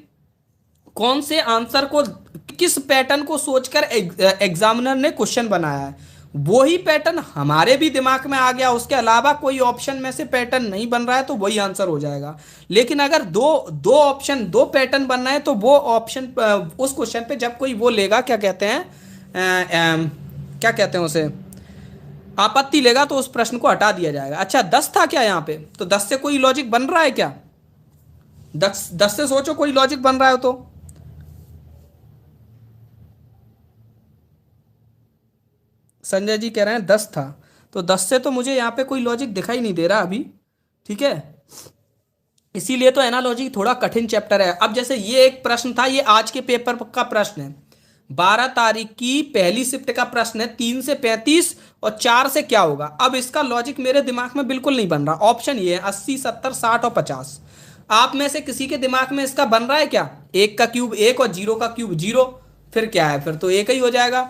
कौन से आंसर को, किस पैटर्न को सोचकर एग्जामिनर ने क्वेश्चन बनाया है, वही पैटर्न हमारे भी दिमाग में आ गया, उसके अलावा कोई ऑप्शन में से पैटर्न नहीं बन रहा है तो वही आंसर हो जाएगा। लेकिन अगर दो ऑप्शन, 2 पैटर्न बनना है तो वो ऑप्शन, उस क्वेश्चन पे जब कोई वो लेगा, क्या कहते हैं, क्या कहते हैं उसे, आपत्ति लेगा, तो उस प्रश्न को हटा दिया जाएगा। अच्छा 10 था क्या यहाँ पे? तो 10 से कोई लॉजिक बन रहा है क्या? 10 से सोचो कोई लॉजिक बन रहा है तो। संजय जी कह रहे हैं 10 था, तो 10 से तो मुझे यहाँ पे कोई लॉजिक दिखाई नहीं दे रहा अभी, ठीक है। इसीलिए तो एनालॉजी थोड़ा कठिन चैप्टर है। अब जैसे ये एक प्रश्न था, ये आज के पेपर का प्रश्न है, 12 तारीख की पहली शिफ्ट का प्रश्न है, 3 से 35 और 4 से क्या होगा। अब इसका लॉजिक मेरे दिमाग में बिल्कुल नहीं बन रहा। ऑप्शन ये है 80, 70, 60 और 50। आप में से किसी के दिमाग में इसका बन रहा है क्या? 1 का क्यूब 1 और 0 का क्यूब 0, फिर क्या है? फिर तो 1 ही हो जाएगा,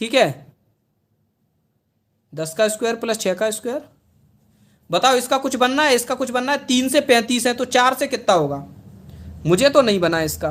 ठीक है। 10 का स्क्वायर प्लस 6 का स्क्वायर, बताओ इसका कुछ बनना है, इसका कुछ बनना है। 3 से 35 है तो 4 से कितना होगा? मुझे तो नहीं बना इसका।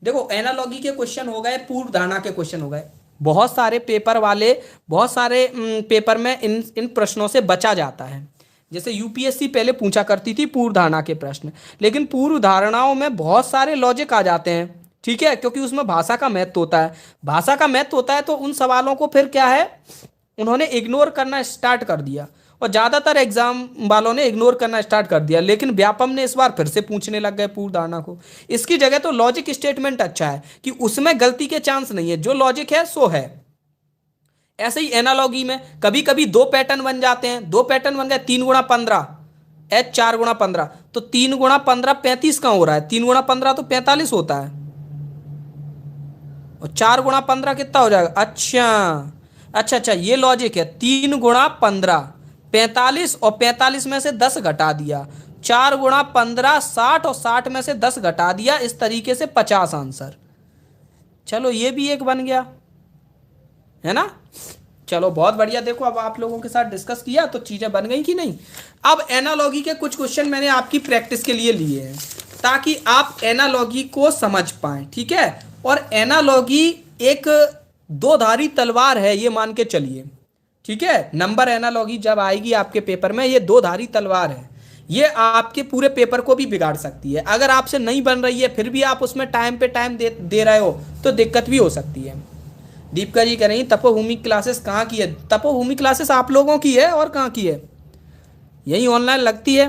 देखो एनालॉगी के क्वेश्चन हो गए, पूर्व धारणा के क्वेश्चन हो गए। बहुत सारे पेपर वाले, बहुत सारे पेपर में इन प्रश्नों से बचा जाता है। जैसे यूपीएससी पहले पूछा करती थी पूर्व धारणा के प्रश्न, लेकिन पूर्व धारणाओं में बहुत सारे लॉजिक आ जाते हैं, ठीक है, क्योंकि उसमें भाषा का महत्व होता है। भाषा का महत्व होता है तो उन सवालों को फिर क्या है, उन्होंने इग्नोर करना स्टार्ट कर दिया। और ज़्यादातर एग्जाम वालों ने इग्नोर करना स्टार्ट कर दिया, लेकिन व्यापम ने इस बार फिर से पूछने लग गए पूर्व धारणा को। इसकी जगह तो लॉजिक स्टेटमेंट अच्छा है कि उसमें गलती के चांस नहीं है, जो लॉजिक है सो है। ऐसे ही एनालॉगी में कभी कभी दो पैटर्न बन जाते हैं, दो पैटर्न बन गए 3 × 15 एच 4 × 15, तो 3 × 15 35 कहाँ हो रहा है, 3 × 15 तो 45 होता है, और 4 × 15 कितना हो जाएगा। अच्छा, ये लॉजिक है। 3 × 15 45, और 45 में से 10 घटा दिया, 4 × 15 60, और 60 में से 10 घटा दिया, इस तरीके से 50 आंसर। चलो ये भी एक बन गया, है ना। चलो बहुत बढ़िया। देखो अब आप लोगों के साथ डिस्कस किया तो चीजें बन गई कि नहीं। अब एनालॉगी के कुछ क्वेश्चन मैंने आपकी प्रैक्टिस के लिए लिए हैं ताकि आप एनालॉगी को समझ पाएं, ठीक है। और एनालॉगी एक दो धारी तलवार है, ये मान के चलिए, ठीक है। नंबर एनालॉगी जब आएगी आपके पेपर में, ये दो धारी तलवार है, ये आपके पूरे पेपर को भी बिगाड़ सकती है। अगर आपसे नहीं बन रही है फिर भी आप उसमें टाइम पे टाइम दे रहे हो तो दिक्कत भी हो सकती है। दीपिका जी कह रही तपोभूमि क्लासेस कहाँ की है। तपोभूमि क्लासेस आप लोगों की है और कहाँ की है, यही ऑनलाइन लगती है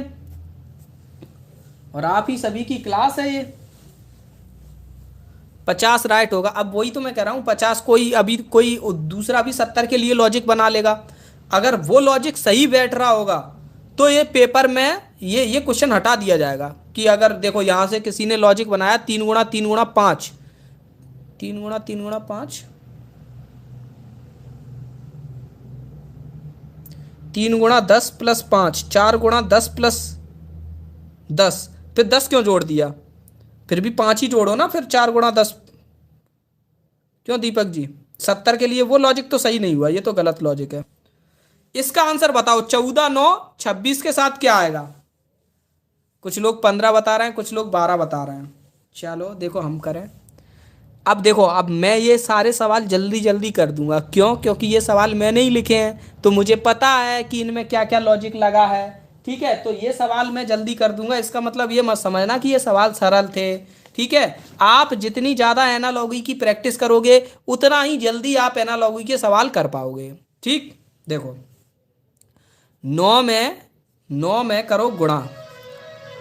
और आप ही सभी की क्लास है ये। 50 राइट होगा। अब वही तो मैं कह रहा हूँ 50, कोई दूसरा भी 70 के लिए लॉजिक बना लेगा। अगर वो लॉजिक सही बैठ रहा होगा तो ये पेपर में ये क्वेश्चन हटा दिया जाएगा कि अगर देखो यहाँ से किसी ने लॉजिक बनाया 3 × 3 × 5, 3 × 10 + 5, 4 × 10 + 10, फिर 10 क्यों जोड़ दिया, फिर भी 5 ही जोड़ो ना, फिर 4 × 10 क्यों दीपक जी। 70 के लिए वो लॉजिक तो सही नहीं हुआ, ये तो गलत लॉजिक है। इसका आंसर बताओ। 14 9 26 के साथ क्या आएगा। कुछ लोग 15 बता रहे हैं, कुछ लोग 12 बता रहे हैं। चलो देखो हम करें। अब देखो, अब मैं ये सारे सवाल जल्दी जल्दी कर दूंगा, क्यों, क्योंकि ये सवाल मैंने ही लिखे हैं तो मुझे पता है कि इनमें क्या क्या लॉजिक लगा है, ठीक है। तो ये सवाल मैं जल्दी कर दूंगा, इसका मतलब ये मत समझना कि ये सवाल सरल थे, ठीक है। आप जितनी ज़्यादा एनालॉगी की प्रैक्टिस करोगे उतना ही जल्दी आप एनालॉगी के सवाल कर पाओगे, ठीक। देखो 9 में करो गुणा,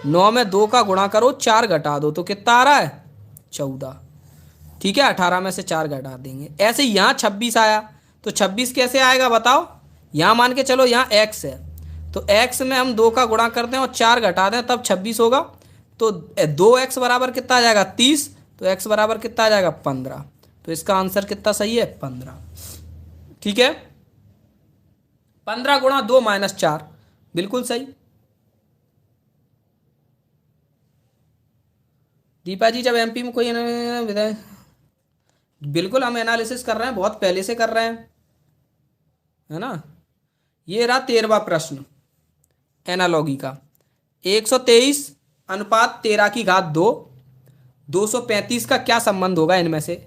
9 में 2 का गुणा करो, 4 घटा दो तो कितना आ रहा है 14, ठीक है। 18 में से 4 घटा देंगे। ऐसे यहाँ 26 आया तो 26 कैसे आएगा बताओ। यहाँ मान के चलो यहाँ x है तो x में हम 2 का गुणा करते हैं और 4 घटा दें तब 26 होगा। तो 2x बराबर कितना आ जाएगा 30, तो x बराबर कितना आ जाएगा 15। तो इसका आंसर कितना सही है 15, ठीक है। 15 × 2 - 4 बिल्कुल सही। दीपा जी जब एमपी में कोई विधायक, बिल्कुल हम एनालिसिस कर रहे हैं, बहुत पहले से कर रहे हैं, है ना। ये रहा 13वां प्रश्न एनालॉगी का। 123/13 235 का क्या संबंध होगा इनमें से।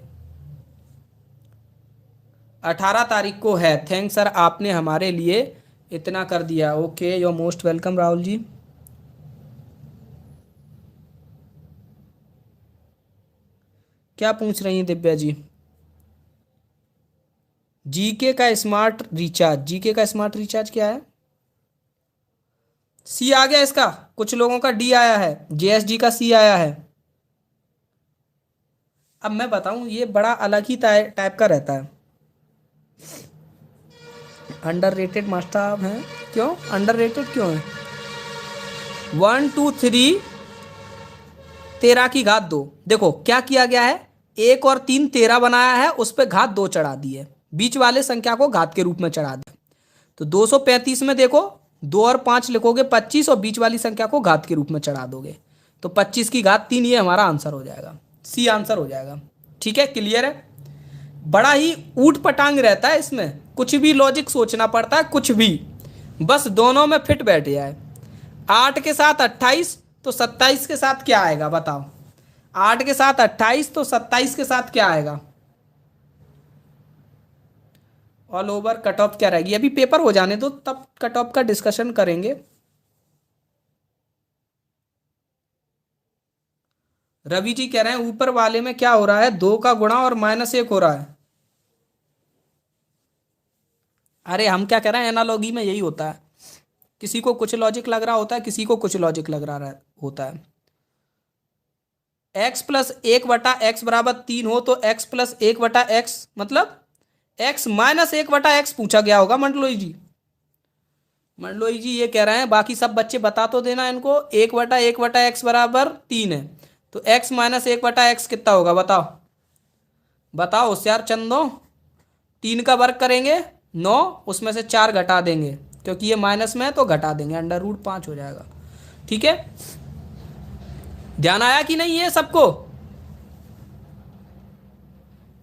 18 तारीख को है। थैंक्स सर, आपने हमारे लिए इतना कर दिया। Okay, you are most welcome Rahul ji. क्या पूछ रही हैं दिव्या जी। जीके का स्मार्ट रिचार्ज क्या है। सी आ गया इसका, कुछ लोगों का डी आया है, जेएसजी का सी आया है। अब मैं बताऊं ये बड़ा अलग ही टाइप का रहता है। अंडररेटेड मास्टर आप हैं, क्यों अंडररेटेड क्यों है। 1 2 3 13 देखो क्या किया गया है, 1 और 3 13 बनाया है, उस पर घात 2 चढ़ा दी है, बीच वाले संख्या को घात के रूप में चढ़ा दिया। तो 235 में देखो 2 और 5 लिखोगे 25 और बीच वाली संख्या को घात के रूप में चढ़ा दोगे तो 25 की घात 3, ये हमारा आंसर हो जाएगा, सी आंसर हो जाएगा, ठीक है। क्लियर है। बड़ा ही ऊट पटांग रहता है इसमें, कुछ भी लॉजिक सोचना पड़ता है, कुछ भी, बस दोनों में फिट बैठ जाए। 8 के साथ 28 तो 27 के साथ क्या आएगा बताओ। 8 के साथ 28 तो 27 के साथ क्या आएगा। ऑल ओवर कट ऑफ क्या रहेगी, अभी पेपर हो जाने दो तब कट ऑफ का डिस्कशन करेंगे। रवि जी कह रहे हैं ऊपर वाले में क्या हो रहा है, 2 का गुणा और -1 हो रहा है। अरे हम क्या कह रहे हैं, एनालॉगी में यही होता है, किसी को कुछ लॉजिक लग रहा होता है, किसी को कुछ लॉजिक लग रहा होता है। x प्लस 1/x बराबर 3 हो तो x प्लस 1/x मतलब x माइनस 1/x पूछा गया होगा मंडलोई जी। मंडलोई जी ये कह रहे हैं, बाकी सब बच्चे बता तो देना इनको, 1/1/x बराबर 3 है, तो x माइनस 1/x कितना होगा बताओ, बताओ होशियार चंदो। 3 का वर्ग करेंगे 9, उसमें से 4 घटा देंगे, क्योंकि ये माइनस में है तो घटा देंगे, √5 हो जाएगा। ठीक है, ध्यान आया कि नहीं ये सबको?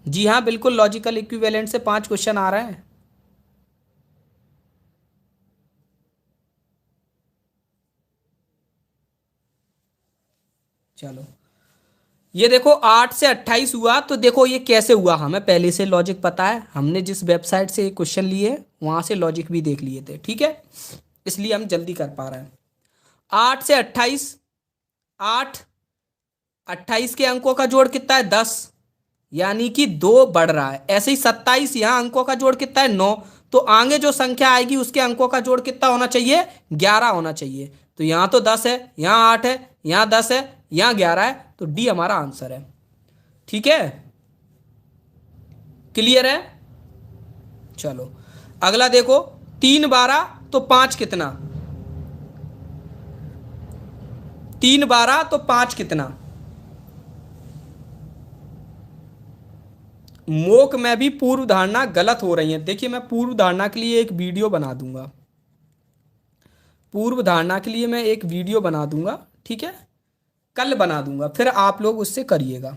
जी हाँ बिल्कुल, लॉजिकल इक्विवेलेंट से 5 क्वेश्चन आ रहे हैं। चलो ये देखो 8 से 28 हुआ, तो देखो ये कैसे हुआ, हमें पहले से लॉजिक पता है, हमने जिस वेबसाइट से क्वेश्चन लिए वहां से लॉजिक भी देख लिए थे। ठीक है, इसलिए हम जल्दी कर पा रहे हैं। 8 से 28, 8, 28 के अंकों का जोड़ कितना है 10, यानी कि 2 बढ़ रहा है। ऐसे ही 27, यहाँ अंकों का जोड़ कितना है 9, तो आगे जो संख्या आएगी उसके अंकों का जोड़ कितना होना चाहिए 11 होना चाहिए। तो यहाँ तो 10 है, यहाँ 8 है, यहाँ 10 है, यहाँ 11 है, तो डी हमारा आंसर है। ठीक है, क्लियर है? चलो अगला देखो, 3/12 तो 5 कितना, 3/12 तो 5 कितना। मोक में भी पूर्व धारणा गलत हो रही है। देखिए मैं पूर्व धारणा के लिए एक वीडियो बना दूंगा, पूर्व धारणा के लिए मैं एक वीडियो बना दूंगा, ठीक है, कल बना दूंगा, फिर आप लोग उससे करिएगा।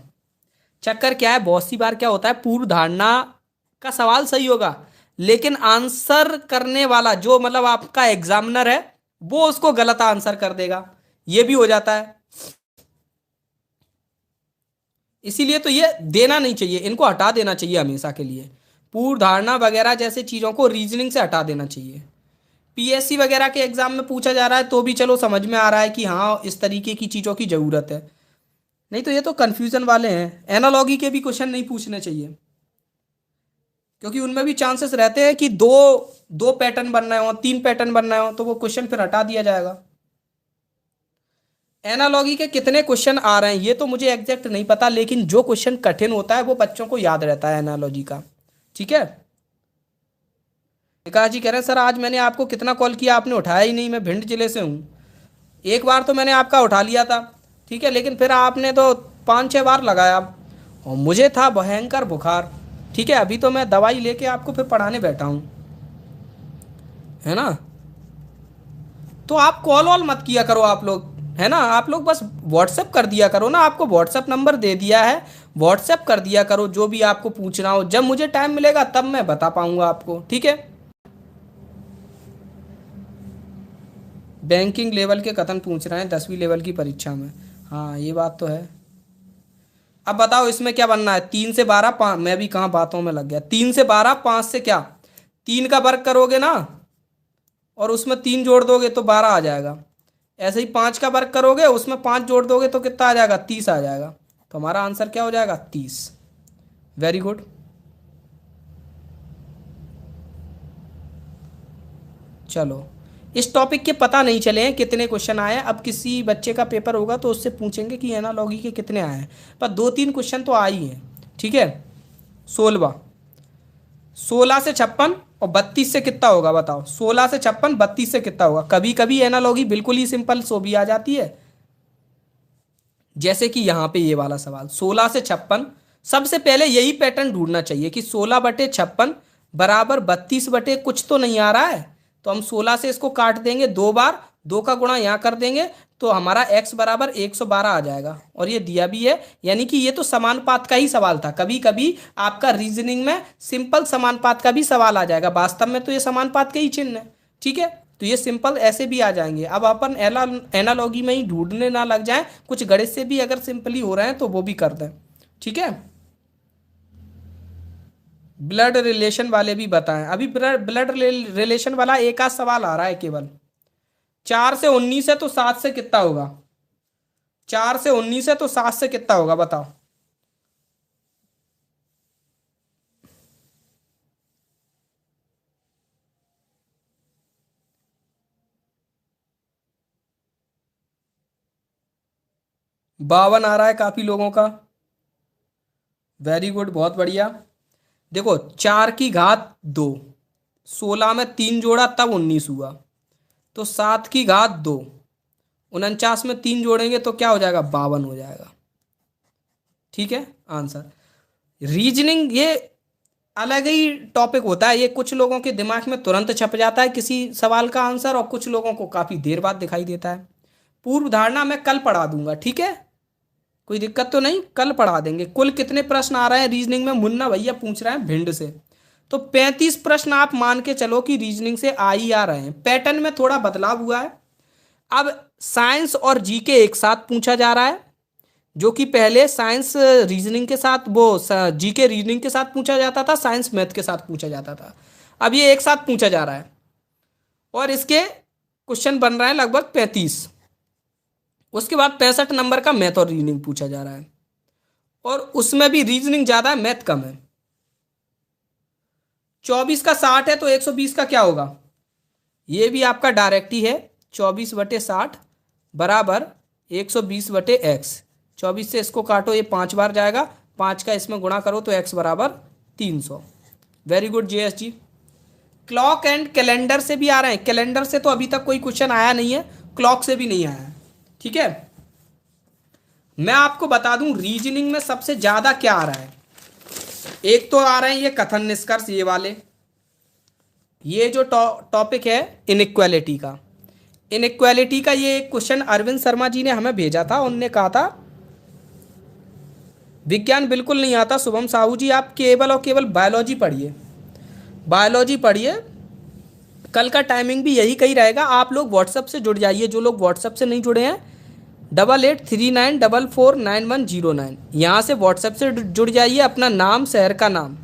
चक्कर क्या है, बहुत सी बार क्या होता है, पूर्व धारणा का सवाल सही होगा, लेकिन आंसर करने वाला जो मतलब आपका एग्जामिनर है वो उसको गलत आंसर कर देगा, ये भी हो जाता है। इसीलिए तो ये देना नहीं चाहिए, इनको हटा देना चाहिए हमेशा के लिए, पूर्व धारणा वगैरह जैसे चीज़ों को रीजनिंग से हटा देना चाहिए। पीएससी वगैरह के एग्जाम में पूछा जा रहा है तो भी चलो समझ में आ रहा है कि हाँ इस तरीके की चीज़ों की ज़रूरत है, नहीं तो ये तो कन्फ्यूजन वाले हैं। एनालॉगी के भी क्वेश्चन नहीं पूछने चाहिए, क्योंकि उनमें भी चांसेस रहते हैं कि दो दो पैटर्न बन रहे हो, 3 पैटर्न बन रहे हो, तो वो क्वेश्चन फिर हटा दिया जाएगा। एनालॉगी के कितने क्वेश्चन आ रहे हैं ये तो मुझे एग्जैक्ट नहीं पता, लेकिन जो क्वेश्चन कठिन होता है वो बच्चों को याद रहता है एनालॉजी का। ठीक है, विकास जी कह रहे हैं सर आज मैंने आपको कितना कॉल किया, आपने उठाया ही नहीं, मैं भिंड जिले से हूँ। एक बार तो मैंने आपका उठा लिया था, ठीक है, लेकिन फिर आपने तो 5-6 बार लगाया, और मुझे था भयंकर बुखार। ठीक है, अभी तो मैं दवाई लेके आपको फिर पढ़ाने बैठा हूँ, है ना। तो आप कॉल वॉल मत किया करो आप लोग, है ना, आप लोग बस व्हाट्सएप कर दिया करो ना, आपको व्हाट्सएप नंबर दे दिया है, व्हाट्सएप कर दिया करो जो भी आपको पूछना हो, जब मुझे टाइम मिलेगा तब मैं बता पाऊंगा आपको। ठीक है, बैंकिंग लेवल के कथन पूछ रहे हैं 10वीं लेवल की परीक्षा में, हाँ ये बात तो है। अब बताओ इसमें क्या बनना है, 3 से 12, मैं भी कहाँ बातों में लग गया, 3 से 12, 5 से क्या, 3 का वर्ग करोगे ना और उसमें 3 जोड़ दोगे तो 12 आ जाएगा। ऐसे ही 5 का वर्ग करोगे उसमें 5 जोड़ दोगे तो कितना आ जाएगा 30 आ जाएगा। तो हमारा आंसर क्या हो जाएगा 30। Very good. चलो इस टॉपिक के पता नहीं चले हैं कितने क्वेश्चन आए हैं, अब किसी बच्चे का पेपर होगा तो उससे पूछेंगे कि एनालॉगी के कितने आए हैं, पर 2-3 क्वेश्चन तो आ ही हैं। ठीक है, 16, 16 से 56 और 32 से कितना होगा बताओ, 16 से 56 32 से कितना होगा। कभी कभी एनालॉगी बिल्कुल ही सिंपल सो भी आ जाती है, जैसे कि यहाँ पे ये वाला सवाल 16 से 56, सबसे पहले यही पैटर्न ढूंढना चाहिए कि 16/56 बराबर 32 कुछ तो नहीं आ रहा है, तो हम 16 से इसको काट देंगे 2 बार, 2 का गुणा यहाँ कर देंगे तो हमारा x बराबर 112 आ जाएगा, और ये दिया भी है, यानी कि ये तो समानुपात का ही सवाल था। कभी कभी आपका रीजनिंग में सिंपल समानुपात का भी सवाल आ जाएगा, वास्तव में तो ये समानुपात के ही चिन्ह है। ठीक है, तो ये सिंपल ऐसे भी आ जाएंगे। अब अपन एनालॉगी में ही ढूंढने ना लग जाए, कुछ गणित से भी अगर सिंपली हो रहे हैं तो वो भी कर दें। ठीक है, ब्लड रिलेशन वाले भी बताएं, अभी ब्लड रिलेशन वाला एक आध सवाल आ रहा है केवल। 4 से 19 है तो 7 से कितना होगा, 4 से 19 है तो 7 से कितना होगा बताओ। 52 आ रहा है काफी लोगों का। वेरी गुड, बहुत बढ़िया। देखो 4 की घात 2, 16 में 3 जोड़ा तब 19 हुआ, तो 7 की घात 2, 49 में 3 जोड़ेंगे तो क्या हो जाएगा, 52 हो जाएगा। ठीक है आंसर। रीजनिंग ये अलग ही टॉपिक होता है, ये कुछ लोगों के दिमाग में तुरंत छप जाता है किसी सवाल का आंसर, और कुछ लोगों को काफी देर बाद दिखाई देता है। पूर्व धारणा मैं कल पढ़ा दूंगा, ठीक है, कोई दिक्कत तो नहीं, कल पढ़ा देंगे। कुल कितने प्रश्न आ रहे हैं रीजनिंग में, मुन्ना भैया पूछ रहे हैं भिंड से। तो 35 प्रश्न आप मान के चलो कि रीजनिंग से आ ही आ रहे हैं। पैटर्न में थोड़ा बदलाव हुआ है, अब साइंस और जीके एक साथ पूछा जा रहा है, जो कि पहले साइंस रीजनिंग के साथ, वो जीके रीजनिंग के साथ पूछा जाता था, साइंस मैथ के साथ पूछा जाता था। अब ये एक साथ पूछा जा रहा है, और इसके क्वेश्चन बन रहे हैं लगभग 35। उसके बाद 65 नंबर का मैथ और रीजनिंग पूछा जा रहा है, और उसमें भी रीजनिंग ज्यादा है, मैथ कम है। 24 का 60 है तो 120 का क्या होगा, ये भी आपका डायरेक्ट ही है। 24/60 बराबर 120/x। 24 से इसको काटो, ये 5 बार जाएगा, 5 का इसमें गुणा करो तो x बराबर 300। Very good JS ji. Clock and calendar से भी आ रहे हैं, कैलेंडर से तो अभी तक कोई क्वेश्चन आया नहीं है, क्लॉक से भी नहीं आया है। ठीक है, मैं आपको बता दूं रीजनिंग में सबसे ज्यादा क्या आ रहा है। एक तो आ रहे हैं ये कथन निष्कर्ष, ये वाले, ये जो टॉपिक है इनइक्वालिटी का, इनइक्वालिटी का ये एक क्वेश्चन अरविंद शर्मा जी ने हमें भेजा था। उनने कहा था विज्ञान बिल्कुल नहीं आता शुभम साहू जी, आप केवल और केवल बायोलॉजी पढ़िए, बायोलॉजी पढ़िए। कल का टाइमिंग भी यही कही रहेगा। आप लोग व्हाट्सएप से जुड़ जाइए, जो लोग व्हाट्सएप से नहीं जुड़े हैं 8839449109, यहाँ से व्हाट्सएप से जुड़ जाइए। अपना नाम, शहर का नाम,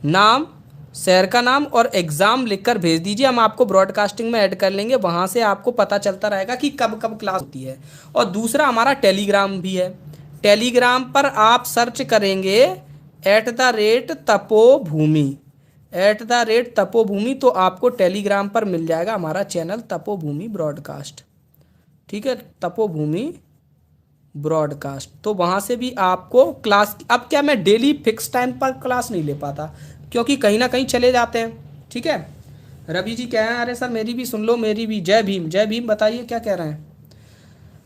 नाम शहर का नाम और एग्ज़ाम लिखकर भेज दीजिए, हम आपको ब्रॉडकास्टिंग में ऐड कर लेंगे। वहाँ से आपको पता चलता रहेगा कि कब कब क्लास होती है। और दूसरा हमारा टेलीग्राम भी है, टेलीग्राम पर आप सर्च करेंगे @तपोभूमि, @तपोभूमि, तो आपको टेलीग्राम पर मिल जाएगा हमारा चैनल तपोभूमि ब्रॉडकास्ट। ठीक है, तपोभूमि ब्रॉडकास्ट, तो वहाँ से भी आपको क्लास, अब क्या मैं डेली फिक्स टाइम पर क्लास नहीं ले पाता क्योंकि कहीं ना कहीं चले जाते हैं। ठीक है, रवि जी कह रहे हैं अरे सर मेरी भी सुन लो, मेरी भी। जय भीम, जय भीम, बताइए क्या कह रहे हैं।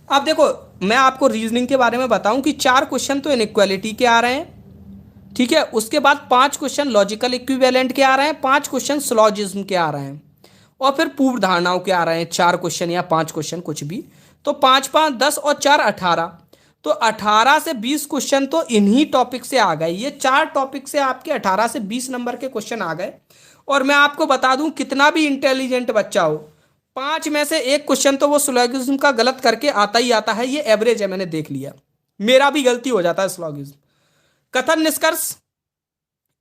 अब देखो मैं आपको रीजनिंग के बारे में बताऊं कि 4 क्वेश्चन तो इनइक्वालिटी के आ रहे हैं, ठीक है, उसके बाद 5 क्वेश्चन लॉजिकल इक्विवेलेंट के आ रहे हैं, 5 क्वेश्चन सिलोजिज्म के आ रहे हैं, और फिर पूर्व धारणाओं के आ रहे हैं 4 क्वेश्चन या 5 क्वेश्चन कुछ भी। तो 5 5 10 और 4 18, तो 18 से 20 क्वेश्चन तो इन्हीं टॉपिक से आ गए। ये 4 टॉपिक से आपके 18 से 20 नंबर के क्वेश्चन आ गए। और मैं आपको बता दूं कितना भी इंटेलिजेंट बच्चा हो, 5 में से 1 क्वेश्चन तो वो सिलोगिज्म का गलत करके आता ही आता है, ये एवरेज है, मैंने देख लिया, मेरा भी गलती हो जाता है सिलोगिज्म। कथन निष्कर्ष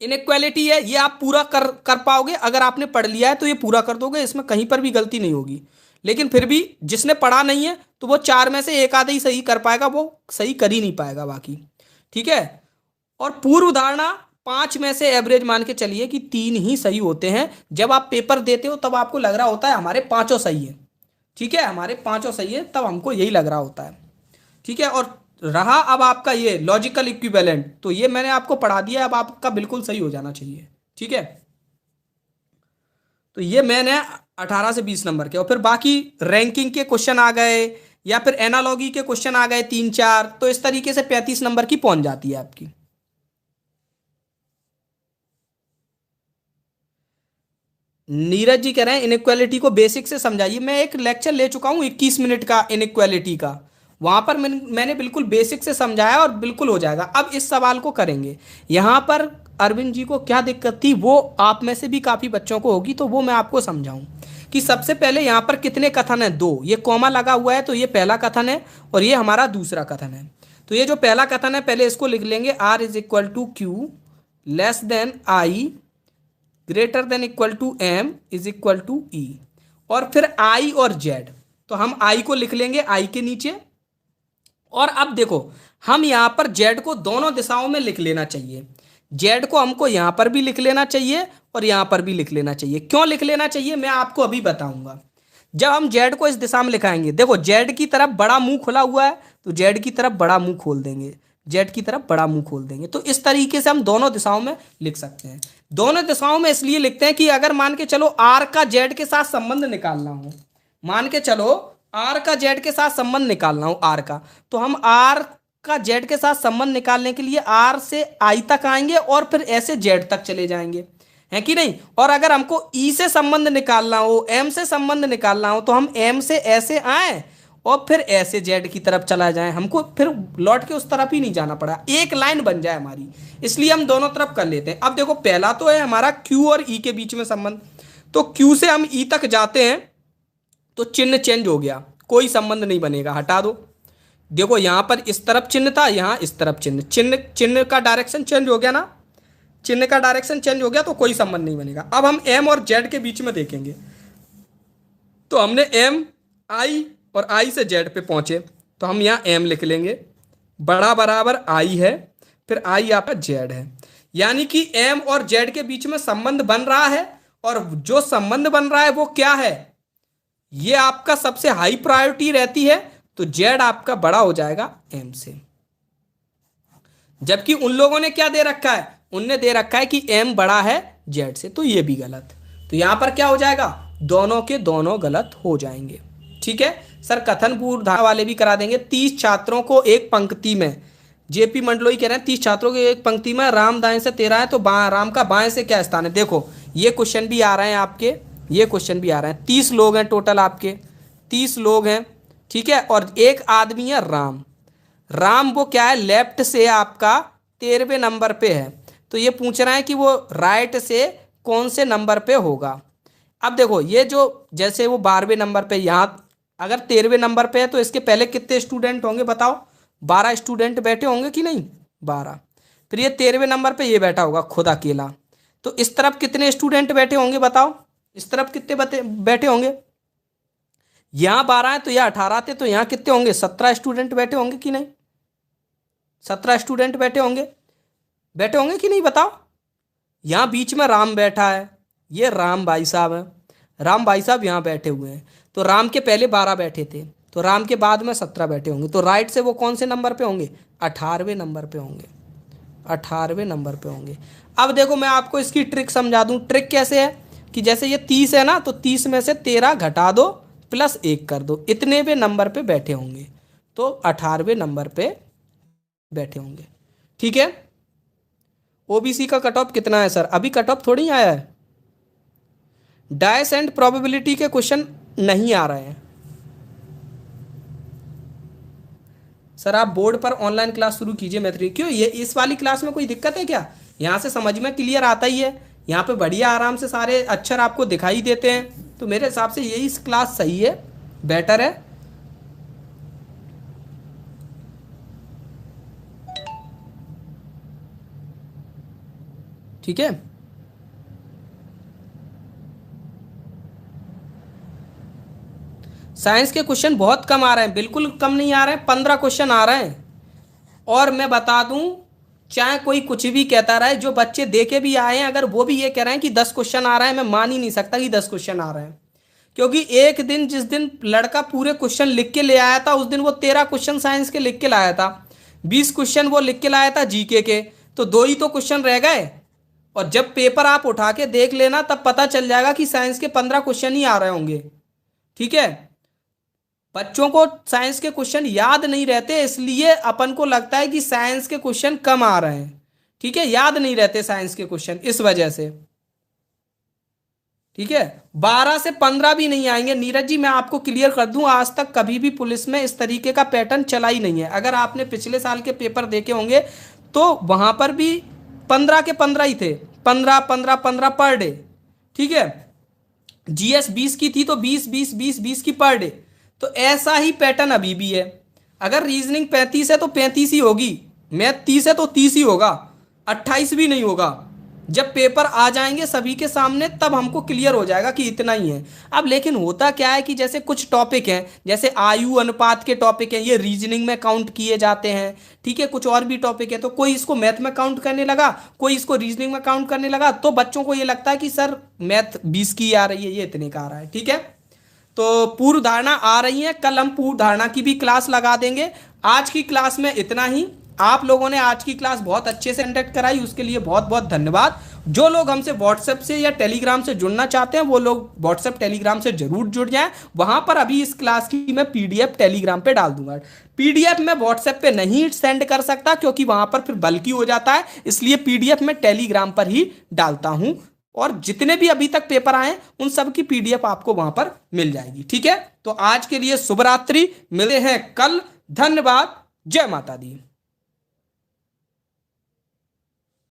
इनइक्वालिटी है, ये आप पूरा कर पाओगे, अगर आपने पढ़ लिया है तो ये पूरा कर दोगे, इसमें कहीं पर भी गलती नहीं होगी। लेकिन फिर भी जिसने पढ़ा नहीं है तो वो 4 में से 1 आधा ही सही कर पाएगा, वो सही कर ही नहीं पाएगा बाकी। ठीक है, और पूर्व धारणा 5 में से एवरेज मान के चलिए कि 3 ही सही होते हैं। जब आप पेपर देते हो तब आपको लग रहा होता है हमारे 5 सही है, ठीक है, हमारे 5 सही है, तब हमको यही लग रहा होता है। ठीक है, और रहा अब आपका ये लॉजिकल इक्विवेलेंट, तो ये मैंने आपको पढ़ा दिया, अब आपका बिल्कुल सही हो जाना चाहिए। ठीक है, तो ये मैंने 18 से 20 नंबर के, और फिर बाकी रैंकिंग के क्वेश्चन आ गए या फिर एनालॉगी के क्वेश्चन आ गए 3 4, तो इस तरीके से 35 नंबर की पहुंच जाती है आपकी। नीरज जी कह रहे हैं इनइक्वालिटी को बेसिक से समझाइए। मैं एक लेक्चर ले चुका हूं 21 मिनट का इनइक्वालिटी का, वहां पर मैंने बिल्कुल बेसिक से समझाया और बिल्कुल हो जाएगा। अब इस सवाल को करेंगे। यहां पर अरविंद जी को क्या दिक्कत थी वो आप में से भी काफ़ी बच्चों को होगी, तो वो मैं आपको समझाऊं कि सबसे पहले यहाँ पर कितने कथन है, 2, ये कॉमा लगा हुआ है तो ये पहला कथन है और ये हमारा दूसरा कथन है। तो ये जो पहला कथन है पहले इसको लिख लेंगे, R = Q less than I greater than equal to M = E, और फिर I और Z, तो हम I को लिख लेंगे I के नीचे। और अब देखो हम यहाँ पर Z को दोनों दिशाओं में लिख लेना चाहिए, Z को हमको यहाँ पर भी लिख लेना चाहिए और यहाँ पर भी लिख लेना चाहिए। क्यों लिख लेना चाहिए मैं आपको अभी बताऊंगा। जब हम जेड को इस दिशा में लिखाएंगे, देखो जेड की तरफ बड़ा मुंह खुला हुआ है तो जेड की तरफ बड़ा मुंह खोल देंगे, जेड की तरफ बड़ा मुंह खोल देंगे। तो इस तरीके से हम दोनों दिशाओं में लिख सकते हैं। दोनों दिशाओं में इसलिए लिखते हैं कि अगर मान के चलो आर का जेड के साथ संबंध निकालना हो, मान के चलो आर का जेड के साथ संबंध निकालना हो आर का, तो हम आर का जेड के साथ संबंध निकालने के लिए आर से आई तक आएंगे और फिर ऐसे जेड तक चले जाएंगे, है कि नहीं। और अगर हमको ई से संबंध निकालना हो, एम से संबंध निकालना हो, तो हम एम से ऐसे आए और फिर ऐसे जेड की तरफ चला जाए, हमको फिर लौट के उस तरफ ही नहीं जाना पड़ा, एक लाइन बन जाए हमारी, इसलिए हम दोनों तरफ कर लेते हैं। अब देखो पहला तो है हमारा क्यू और ई के बीच में संबंध, तो क्यू से हम ई तक जाते हैं तो चिन्ह चेंज हो गया, कोई संबंध नहीं बनेगा, हटा दो। देखो यहां पर इस तरफ चिन्ह था, यहां इस तरफ चिन्ह, चिन्ह का डायरेक्शन चेंज हो गया ना, चिन्ह का डायरेक्शन चेंज हो गया तो कोई संबंध नहीं बनेगा। अब हम एम और जेड के बीच में देखेंगे, तो हमने एम आई और आई से जेड पे पहुंचे, तो हम यहाँ एम लिख लेंगे, बड़ा बराबर आई है, फिर आई आपका जेड है, यानी कि एम और जेड के बीच में संबंध बन रहा है। और जो संबंध बन रहा है वो क्या है, ये आपका सबसे हाई प्रायोरिटी रहती है, तो जेड आपका बड़ा हो जाएगा एम से। जबकि उन लोगों ने क्या दे रखा है, उनने दे रखा है कि एम बड़ा है जेड से, तो ये भी गलत। तो यहां पर क्या हो जाएगा, दोनों के दोनों गलत हो जाएंगे। ठीक है सर, कथन पूर्वधारा वाले भी करा देंगे। 30 छात्रों को एक पंक्ति में, जेपी मंडलोई कह रहे हैं 30 छात्रों को एक पंक्ति में, राम दाएं से 13 है तो राम का बाएं से क्या स्थान है। देखो ये क्वेश्चन भी आ रहे हैं आपके, ये क्वेश्चन भी आ रहे हैं। 30 लोग हैं टोटल आपके, 30 लोग हैं, ठीक है, और एक आदमी है राम। राम वो क्या है, लेफ्ट से आपका 13वें नंबर पे है, तो ये पूछ रहा है कि वो राइट से कौन से नंबर पे होगा। अब देखो ये जो, जैसे वो 12वें नंबर पे, यहाँ अगर 13वें नंबर पे है तो इसके पहले कितने स्टूडेंट होंगे बताओ, 12 स्टूडेंट बैठे होंगे कि नहीं, 12। फिर ये 13वें नंबर पे ये बैठा होगा खुद अकेला, तो इस तरफ कितने स्टूडेंट बैठे होंगे बताओ, इस तरफ कितने बैठे होंगे। यहाँ 12 है तो यहाँ 18 थे, तो यहाँ कितने होंगे, 17 स्टूडेंट बैठे होंगे कि नहीं, 17 स्टूडेंट बैठे होंगे, बैठे होंगे कि नहीं बताओ। यहाँ बीच में राम बैठा है, ये राम भाई साहब हैं, राम भाई साहब यहाँ बैठे हुए हैं, तो राम के पहले 12 बैठे थे, तो राम के बाद में 17 बैठे होंगे, तो राइट से वो कौन से नंबर पे होंगे, 18वें नंबर पे होंगे, 18वें नंबर पे होंगे। अब देखो मैं आपको इसकी ट्रिक समझा दूं। ट्रिक कैसे है कि जैसे ये 30 है ना, तो 30 में से 13 घटा दो प्लस 1 कर दो, इतने पे नंबर पे बैठे होंगे, तो 18वें नंबर पे बैठे होंगे। ठीक है, ओबीसी का कट ऑफ कितना है सर, अभी कट ऑफ थोड़ी आया है, डायस एंड प्रोबेबिलिटी के क्वेश्चन नहीं आ रहे हैं सर। आप बोर्ड पर ऑनलाइन क्लास शुरू कीजिए मैथ्री। क्यों, ये इस वाली क्लास में कोई दिक्कत है क्या, यहाँ से समझ में क्लियर आता ही है, यहाँ पे बढ़िया आराम से सारे अक्षर आपको दिखाई देते हैं, तो मेरे हिसाब से यही क्लास सही है, बेटर है। ठीक है, साइंस के क्वेश्चन बहुत कम आ रहे हैं, बिल्कुल कम नहीं आ रहे हैं, 15 क्वेश्चन आ रहे हैं। और मैं बता दूं, चाहे कोई कुछ भी कहता रहे, जो बच्चे देके भी आए हैं अगर वो भी ये कह रहे हैं कि 10 क्वेश्चन आ रहे हैं, मैं मान ही नहीं सकता कि 10 क्वेश्चन आ रहे हैं। क्योंकि एक दिन जिस दिन लड़का पूरे क्वेश्चन लिख के ले आया था, उस दिन वो 13 क्वेश्चन साइंस के लिख के लाया था, 20 क्वेश्चन वो लिख के लाया था जीके के, तो 2 ही तो क्वेश्चन रह गए। और जब पेपर आप उठा के देख लेना तब पता चल जाएगा कि साइंस के 15 क्वेश्चन ही आ रहे होंगे। ठीक है, बच्चों को साइंस के क्वेश्चन याद नहीं रहते, इसलिए अपन को लगता है कि साइंस के क्वेश्चन कम आ रहे हैं। ठीक है, याद नहीं रहते साइंस के क्वेश्चन इस वजह से। ठीक है, 12 से 15 भी नहीं आएंगे। नीरज जी मैं आपको क्लियर कर दूं, आज तक कभी भी पुलिस में इस तरीके का पैटर्न चला ही नहीं है। अगर आपने पिछले साल के पेपर देखे होंगे तो वहां पर भी 15 के 15 ही थे, 15 15 15 पर डे। ठीक है, जीएस 20 की थी तो 20 20 20 20 की पर डे। तो ऐसा ही पैटर्न अभी भी है। अगर रीजनिंग 35 है तो 35 ही होगी, मैथ 30 है तो 30 ही होगा, 28 भी नहीं होगा। जब पेपर आ जाएंगे सभी के सामने तब हमको क्लियर हो जाएगा कि इतना ही है। अब लेकिन होता क्या है कि जैसे कुछ टॉपिक हैं, जैसे आयु अनुपात के टॉपिक हैं, ये रीजनिंग में काउंट किए जाते हैं। ठीक है, कुछ और भी टॉपिक है, तो कोई इसको मैथ में काउंट करने लगा, कोई इसको रीजनिंग में काउंट करने लगा, तो बच्चों को ये लगता है कि सर मैथ 20 की आ रही है, ये इतने का आ रहा है। ठीक है, तो पूर्व धारणा आ रही है, कल हम पूर्व धारणा की भी क्लास लगा देंगे। आज की क्लास में इतना ही। आप लोगों ने आज की क्लास बहुत अच्छे से कंडक्ट कराई, उसके लिए बहुत बहुत धन्यवाद। जो लोग हमसे व्हाट्सएप से या टेलीग्राम से जुड़ना चाहते हैं वो लोग व्हाट्सएप टेलीग्राम से जरूर जुड़ जाएं। वहां पर अभी इस क्लास की मैं पीडीएफ टेलीग्राम पे डाल दूंगा। पीडीएफ मैं व्हाट्सएप पे नहीं सेंड कर सकता क्योंकि वहां पर फिर बल्कि हो जाता है, इसलिए पीडीएफ मैं टेलीग्राम पर ही डालता हूं। और जितने भी अभी तक पेपर आए उन सब की पीडीएफ आपको वहां पर मिल जाएगी। ठीक है, तो आज के लिए शुभ रात्रि, मिलते हैं कल। धन्यवाद। जय माता दी।